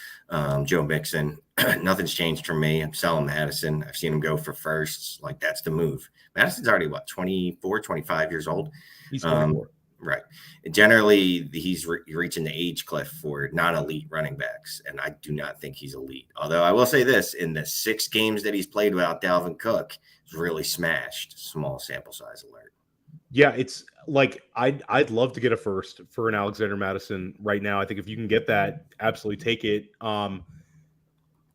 Joe Mixon, nothing's changed for me. I'm selling Mattison. I've seen him go for firsts. Like, that's the move. Madison's already, 24, 25 years old? He's 24. Right. Generally, he's reaching the age cliff for non-elite running backs, and I do not think he's elite. Although I will say this, in the 6 games that he's played without Dalvin Cook, he's really smashed. Small sample size alert. Yeah, it's like I'd love to get a first for an Alexander Mattison right now. I think if you can get that, absolutely take it.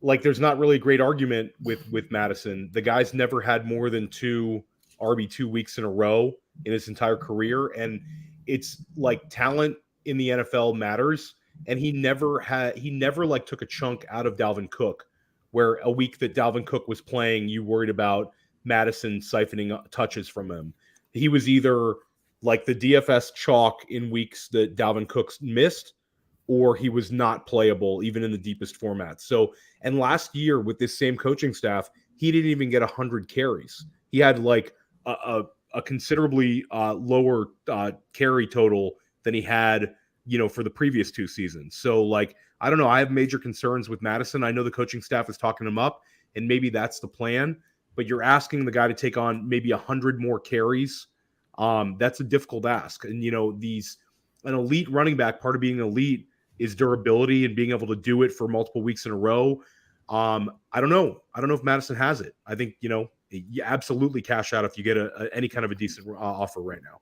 Like, there's not really a great argument with Mattison. The guy's never had more than 2 RB2 weeks in a row in his entire career, and it's like talent in the NFL matters, and he never like took a chunk out of Dalvin Cook, where a week that Dalvin Cook was playing, you worried about Mattison siphoning touches from him. He was either like the DFS chalk in weeks that Dalvin Cook missed, or he was not playable even in the deepest formats. So, and last year with this same coaching staff, he didn't even get 100 carries. He had like a considerably lower carry total than he had, for the previous 2 seasons. So, like, I don't know. I have major concerns with Mattison. I know the coaching staff is talking him up, and maybe that's the plan. But you're asking the guy to take on maybe 100 more carries. That's a difficult ask. And, an elite running back, part of being elite is durability and being able to do it for multiple weeks in a row. I don't know. I don't know if Mattison has it. I think, you absolutely cash out if you get any kind of a decent offer right now.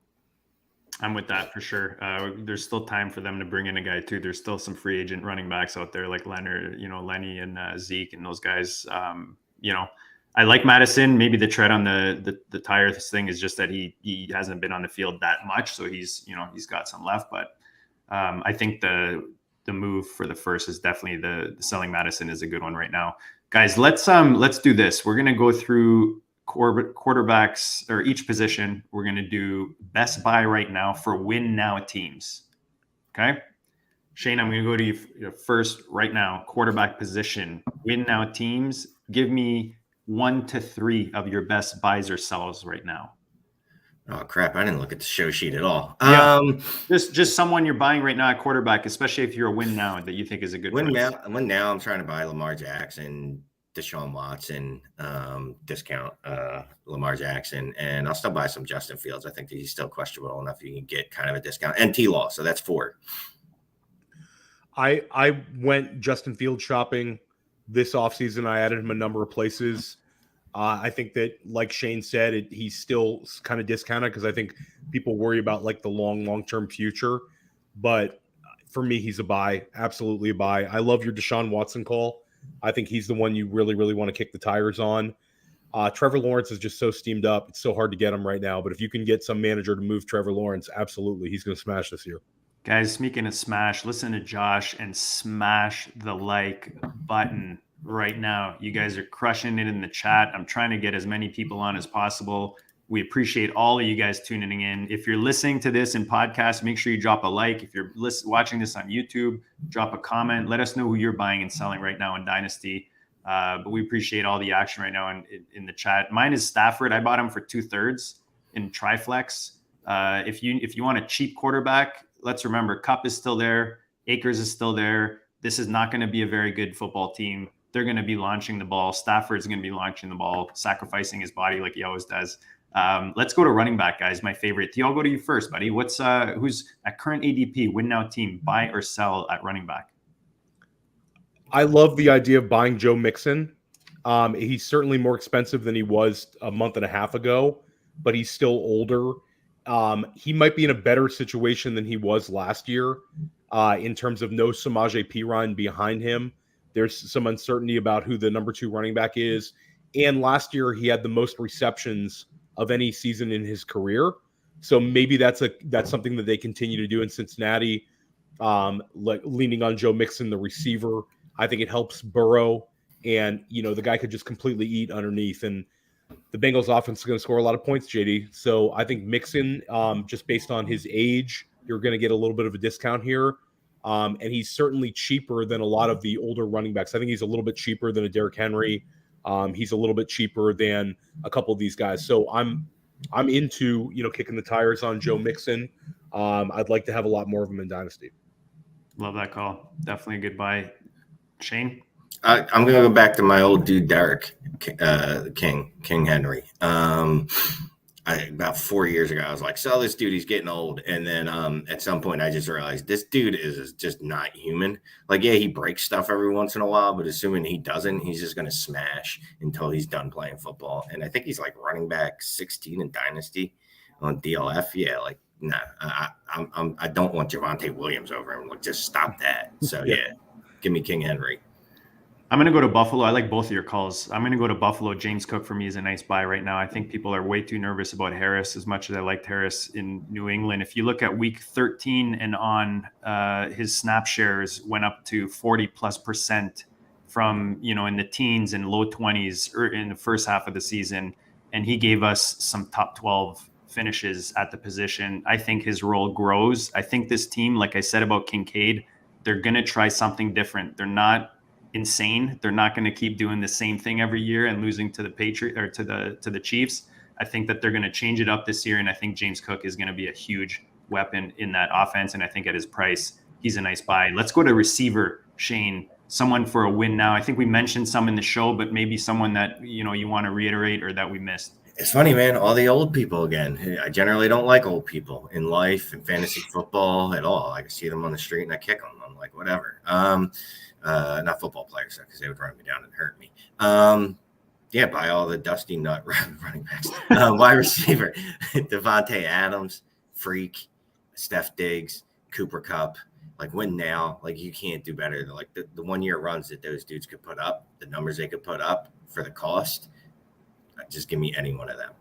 I'm with that for sure. There's still time for them to bring in a guy too. There's still some free agent running backs out there like Leonard, Lenny and Zeke and those guys. I like Mattison. Maybe the tread on the tire thing is just that he hasn't been on the field that much, so he's got some left. But I think the move for the first is definitely the selling Mattison is a good one right now. Guys, let's do this. We're gonna go through quarterbacks or each position. We're gonna do best buy right now for win now teams. Okay, Shane, I'm gonna go to you first right now. Quarterback position, win now teams. Give me 1 to 3 of your best buys or sells right now. Oh crap! I didn't look at the show sheet at all. Yeah. Just someone you're buying right now at quarterback, especially if you're a win now that you think is a good win price. now. I'm trying to buy Lamar Jackson, Deshaun Watson, discount Lamar Jackson, and I'll still buy some Justin Fields. I think that he's still questionable enough you can get kind of a discount, and T-Law. So that's 4. I went Justin Fields shopping this offseason. I added him a number of places. I think that, like Shane said, he's still kind of discounted because I think people worry about like the long-term future. But for me, he's a buy, absolutely a buy. I love your Deshaun Watson call. I think he's the one you really, really want to kick the tires on. Trevor Lawrence is just so steamed up. It's so hard to get him right now. But if you can get some manager to move Trevor Lawrence, absolutely, he's going to smash this year. Guys, speaking of smash, listen to Josh and smash the like button right now. You guys are crushing it in the chat. I'm trying to get as many people on as possible. We appreciate all of you guys tuning in. If you're listening to this in podcast, make sure you drop a like. If you're watching this on YouTube, drop a comment. Let us know who you're buying and selling right now in Dynasty. But we appreciate all the action right now in the chat. Mine is Stafford. I bought him for 2/3 in Triflex. If you want a cheap quarterback, let's remember Kupp is still there. Akers is still there. This is not going to be a very good football team. They're going to be launching the ball. Stafford's going to be launching the ball, sacrificing his body like he always does. Let's go to running back, guys. My favorite. Theo, I'll go to you first, buddy. Who's at current ADP, win now team, buy or sell at running back? I love the idea of buying Joe Mixon. He's certainly more expensive than he was a month and a half ago, but he's still older. He might be in a better situation than he was last year in terms of no Samaje Perine behind him. There's some uncertainty about who the number 2 running back is. And last year he had the most receptions of any season in his career. So maybe that's something that they continue to do in Cincinnati, like leaning on Joe Mixon, the receiver. I think it helps Burrow, and the guy could just completely eat underneath. And the Bengals offense is going to score a lot of points, JD. So I think Mixon, just based on his age, you're going to get a little bit of a discount here. And he's certainly cheaper than a lot of the older running backs. I think he's a little bit cheaper than a Derrick Henry. He's a little bit cheaper than a couple of these guys. So I'm into, kicking the tires on Joe Mixon. I'd like to have a lot more of them in Dynasty. Love that call. Definitely a good buy. Shane? I'm going to go back to my old dude, Derek King Henry. About 4 years ago, I was like, sell this dude, he's getting old. And then at some point, I just realized this dude is just not human. Like, yeah, he breaks stuff every once in a while, but assuming he doesn't, he's just going to smash until he's done playing football. And I think he's like running back 16 in Dynasty on DLF. Yeah, like, nah, I don't want Javonte Williams over him. Like, just stop that. So, yeah, give me King Henry. I'm going to go to Buffalo. I like both of your calls. I'm going to go to Buffalo. James Cook for me is a nice buy right now. I think people are way too nervous about Harris as much as I liked Harris in New England. If you look at week 13 and on, his snap shares went up to 40+% from, in the teens and low 20s or in the first half of the season. And he gave us some top 12 finishes at the position. I think his role grows. I think this team, like I said about Kincaid, they're going to try something different. They're not insane. They're not going to keep doing the same thing every year and losing to the Patriots or to the Chiefs. I think that they're going to change it up this year, and I think James Cook is going to be a huge weapon in that offense. And I think at his price, he's a nice buy. Let's go to receiver, Shane. Someone for a win now. I think we mentioned some in the show, but maybe someone that you want to reiterate or that we missed. It's funny, man. All the old people again. I generally don't like old people in life and fantasy football at all. I can see them on the street and I kick them. I'm like, whatever. Not football players, because they would run me down and hurt me. Yeah, buy all the dusty nut running backs. Wide receiver, Devontae Adams, Freak, Steph Diggs, Cooper Kupp. Like, win now. Like, you can't do better than like the 1 year runs that those dudes could put up, the numbers they could put up for the cost. Just give me any one of them.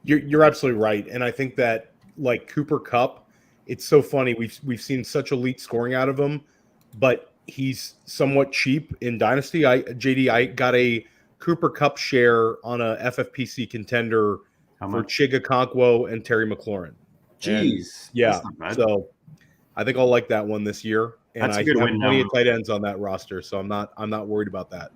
You're absolutely right, and I think that like Cooper Kupp, it's so funny. We've seen such elite scoring out of him, but he's somewhat cheap in Dynasty. I got a Cooper Kupp share on a FFPC contender for Chigakonkwo and Terry McLaurin. Jeez, yeah. So I think I'll like that one this year, and that's I have plenty of tight ends on that roster, so I'm not worried about that.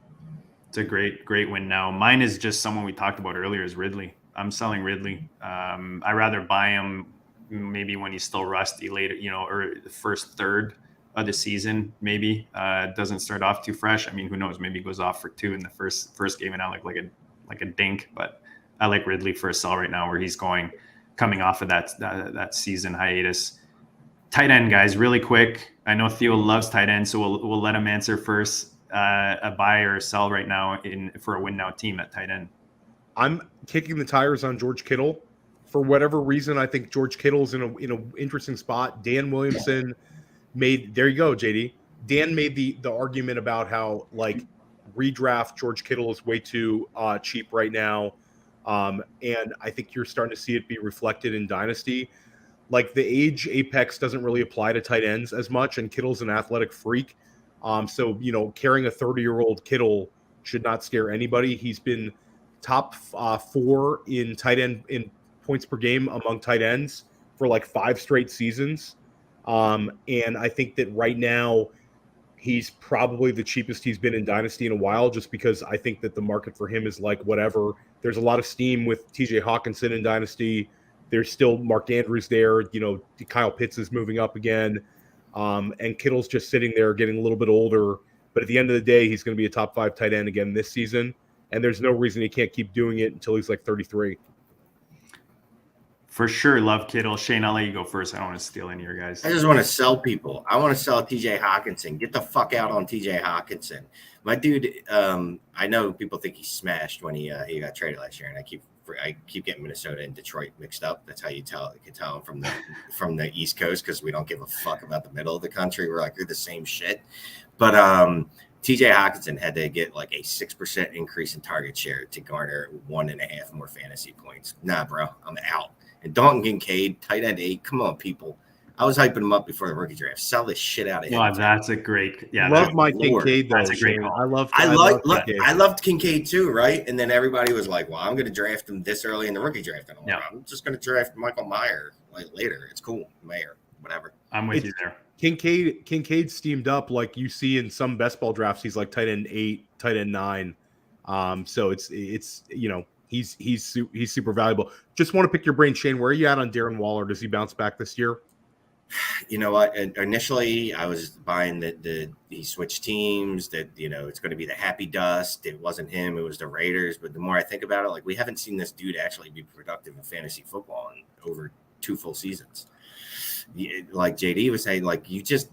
It's a great win now. Mine is just someone we talked about earlier is Ridley. I'm selling Ridley. I rather buy him maybe when he's still rusty later, or the first third of the season, maybe. Doesn't start off too fresh. I mean, who knows? Maybe he goes off for 2 in the first game and out like a dink. But I like Ridley for a sell right now, where he's coming off of that season hiatus. Tight end, guys, really quick. I know Theo loves tight end, so we'll let him answer first. A buy or a sell right now for a win now team at tight end. I'm kicking the tires on George Kittle. For whatever reason, I think George Kittle's in a interesting spot. Dan Williamson there you go, JD. Dan made the argument about how like redraft George Kittle is way too cheap right now. And I think you're starting to see it be reflected in Dynasty. Like the age apex doesn't really apply to tight ends as much, and Kittle's an athletic freak. So, carrying a 30-year-old Kittle should not scare anybody. He's been top 4 in tight end in points per game among tight ends for like 5 straight seasons. And I think that right now he's probably the cheapest he's been in Dynasty in a while, just because I think that the market for him is like whatever. There's a lot of steam with TJ Hawkinson in Dynasty. There's still Mark Andrews there. Kyle Pitts is moving up again. And Kittle's just sitting there getting a little bit older. But at the end of the day, he's going to be a top 5 tight end again this season. And there's no reason he can't keep doing it until he's like 33. For sure, love Kittle. Shane, I'll let you go first. I don't want to steal any of your guys. I just want to sell people. I want to sell TJ Hawkinson. Get the fuck out on TJ Hawkinson. My dude, I know people think he smashed when he got traded last year, and I keep getting Minnesota and Detroit mixed up. That's how you can tell him from the East Coast, because we don't give a fuck about the middle of the country. We're like, you're the same shit. But TJ Hawkinson had to get like a 6% increase in target share to garner 1.5 more fantasy points. Nah, bro, I'm out. And Dalton Kincaid, tight end 8. Come on, people. I was hyping him up before the rookie draft. Sell this shit out of him. Wow, that's a great. Yeah, love my Kincaid though. That's a great call. I loved Kincaid too, right? And then everybody was like, "Well, I'm going to draft him this early in the rookie draft." And I'm just going to draft Michael Mayer like later. It's cool, Mayer, whatever. I'm with you there. Kincaid steamed up like you see in some best ball drafts. He's like tight end 8, tight end 9. So it's he's super valuable. Just want to pick your brain, Shane. Where are you at on Darren Waller? Does he bounce back this year? You know what? Initially, I was buying that he switched teams, that, you know, it's going to be the happy dust. It wasn't him. It was the Raiders. But the more I think about it, like, we haven't seen this dude actually be productive in fantasy football in over 2 full seasons. Like JD was saying, like, you just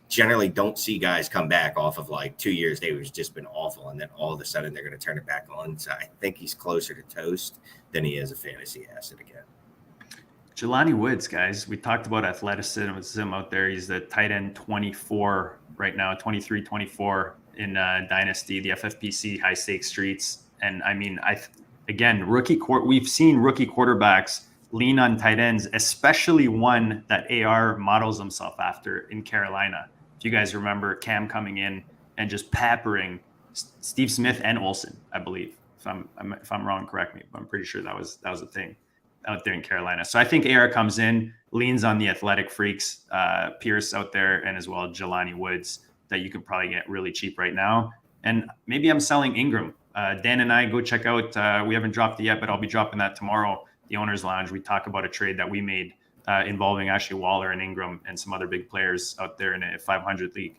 generally don't see guys come back off of like 2 years. They've just been awful. And then all of a sudden they're going to turn it back on. So I think he's closer to toast than he is a fantasy asset again. Jelani Woods, guys, we talked about athleticism out there. He's the tight end 24 right now, 23, 24 in Dynasty, the FFPC high stakes streets. And I mean, we've seen rookie quarterbacks lean on tight ends, especially one that AR models himself after in Carolina. If you guys remember Cam coming in and just peppering Steve Smith and Olsen, I believe. If I'm wrong, correct me, but I'm pretty sure that was a thing out there in Carolina. So I think AR comes in, leans on the athletic freaks, Pierce out there, and as well Jelani Woods that you could probably get really cheap right now. And maybe I'm selling Ingram. Dan and I go check out, we haven't dropped it yet, but I'll be dropping that tomorrow. The Owner's Lounge. We talk about a trade that we made involving Ashley Waller and Ingram and some other big players out there in a 500 league.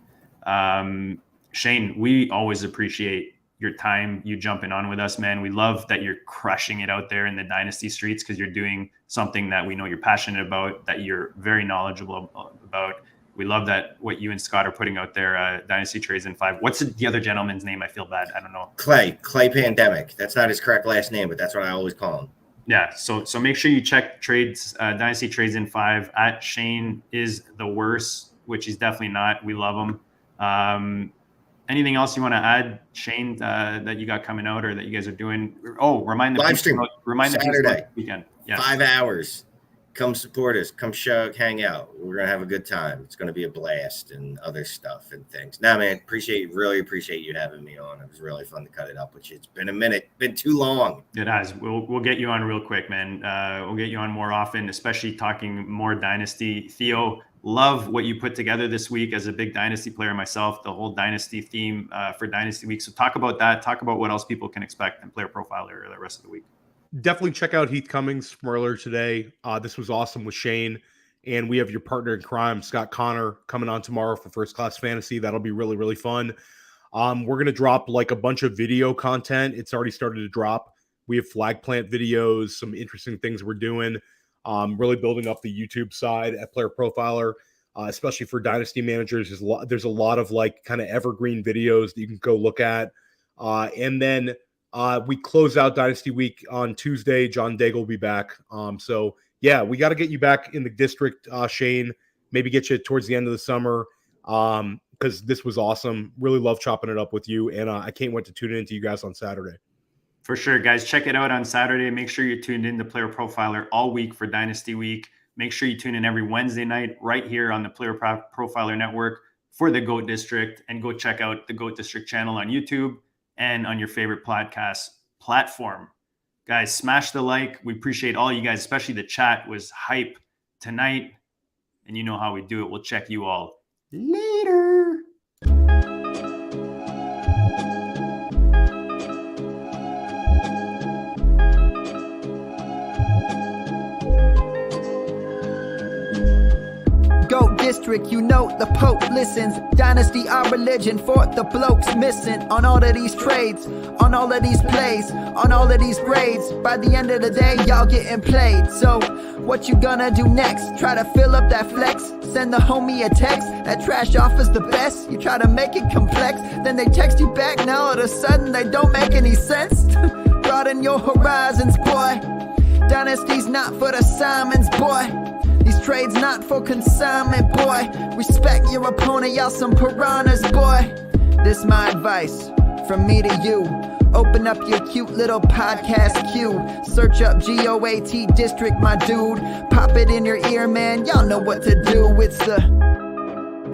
Shane, we always appreciate your time, you jumping on with us, man. We love that you're crushing it out there in the Dynasty streets because you're doing something that we know you're passionate about, that you're very knowledgeable about. We love that what you and Scott are putting out there, Dynasty Trades in 5. What's the other gentleman's name? I feel bad. I don't know. Clay Pandemic. That's not his correct last name, but that's what I always call him. Yeah, so make sure you check trades, Dynasty Trades in 5 at Shane is the worst, which he's definitely not. We love him. Anything else you want to add, Shane, that you got coming out or that you guys are doing? Oh, remind the live stream. Remind Saturday the people weekend. Yeah, 5 hours. Come support us. Come hang out. We're gonna have a good time. It's gonna be a blast and other stuff and things. Nah, man, really appreciate you having me on. It was really fun to cut it up with you. It's been a minute. Been too long. It has. We'll get you on real quick, man. We'll get you on more often, especially talking more Dynasty. Theo, love what you put together this week as a big Dynasty player myself, the whole Dynasty theme for Dynasty Week. So talk about that. Talk about what else people can expect in Player Profiler the rest of the week. Definitely check out Heath Cummings from earlier today. This was awesome with Shane. And we have your partner in crime, Scott Connor, coming on tomorrow for First Class Fantasy. That'll be really, really fun. We're going to drop like a bunch of video content. It's already started to drop. We have flag plant videos, some interesting things we're doing. Really building up the YouTube side at Player Profiler, especially for Dynasty managers. There's a lot of like kind of evergreen videos that you can go look at. And then we close out Dynasty Week on Tuesday. John Daigle will be back. So yeah, we got to get you back in the district, Shane. Maybe get you towards the end of the summer because this was awesome. Really love chopping it up with you, and I can't wait to tune in to you guys on Saturday. For sure, guys. Check it out on Saturday. Make sure you're tuned in to Player Profiler all week for Dynasty Week. Make sure you tune in every Wednesday night right here on the Player Profiler Network for the GOAT District, and go check out the GOAT District channel on YouTube and on your favorite podcast platform. Guys, smash the like. We appreciate all you guys, especially the chat was hype tonight. And you know how we do it. We'll check you all later. GOAT District, you know the Pope listens. Dynasty, our religion, for the blokes missing. On all of these trades, on all of these plays, on all of these grades. By the end of the day, y'all getting played. So, what you gonna do next? Try to fill up that flex? Send the homie a text? That trash offers the best? You try to make it complex, then they text you back. Now all of a sudden, they don't make any sense. Broaden your horizons, boy. Dynasty's not for the Simons, boy. These trades not for consignment, boy. Respect your opponent, y'all some piranhas, boy. This my advice from me to you. Open up your cute little podcast queue. Search up GOAT District, my dude. Pop it in your ear, man. Y'all know what to do. It's the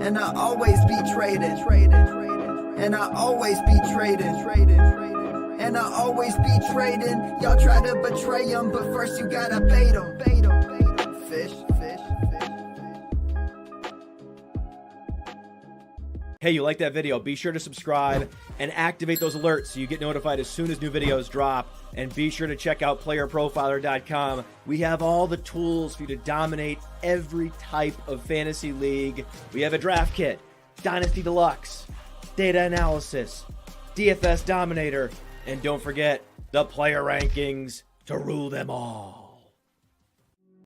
and I always be traded. And I always be traded. And I always be trading. Y'all try to betray them, but first you gotta bait them. Fish. Hey, you like that video? Be sure to subscribe and activate those alerts so you get notified as soon as new videos drop. And be sure to check out playerprofiler.com. We have all the tools for you to dominate every type of fantasy league. We have a draft kit, Dynasty Deluxe, data analysis, DFS Dominator, and don't forget the player rankings to rule them all.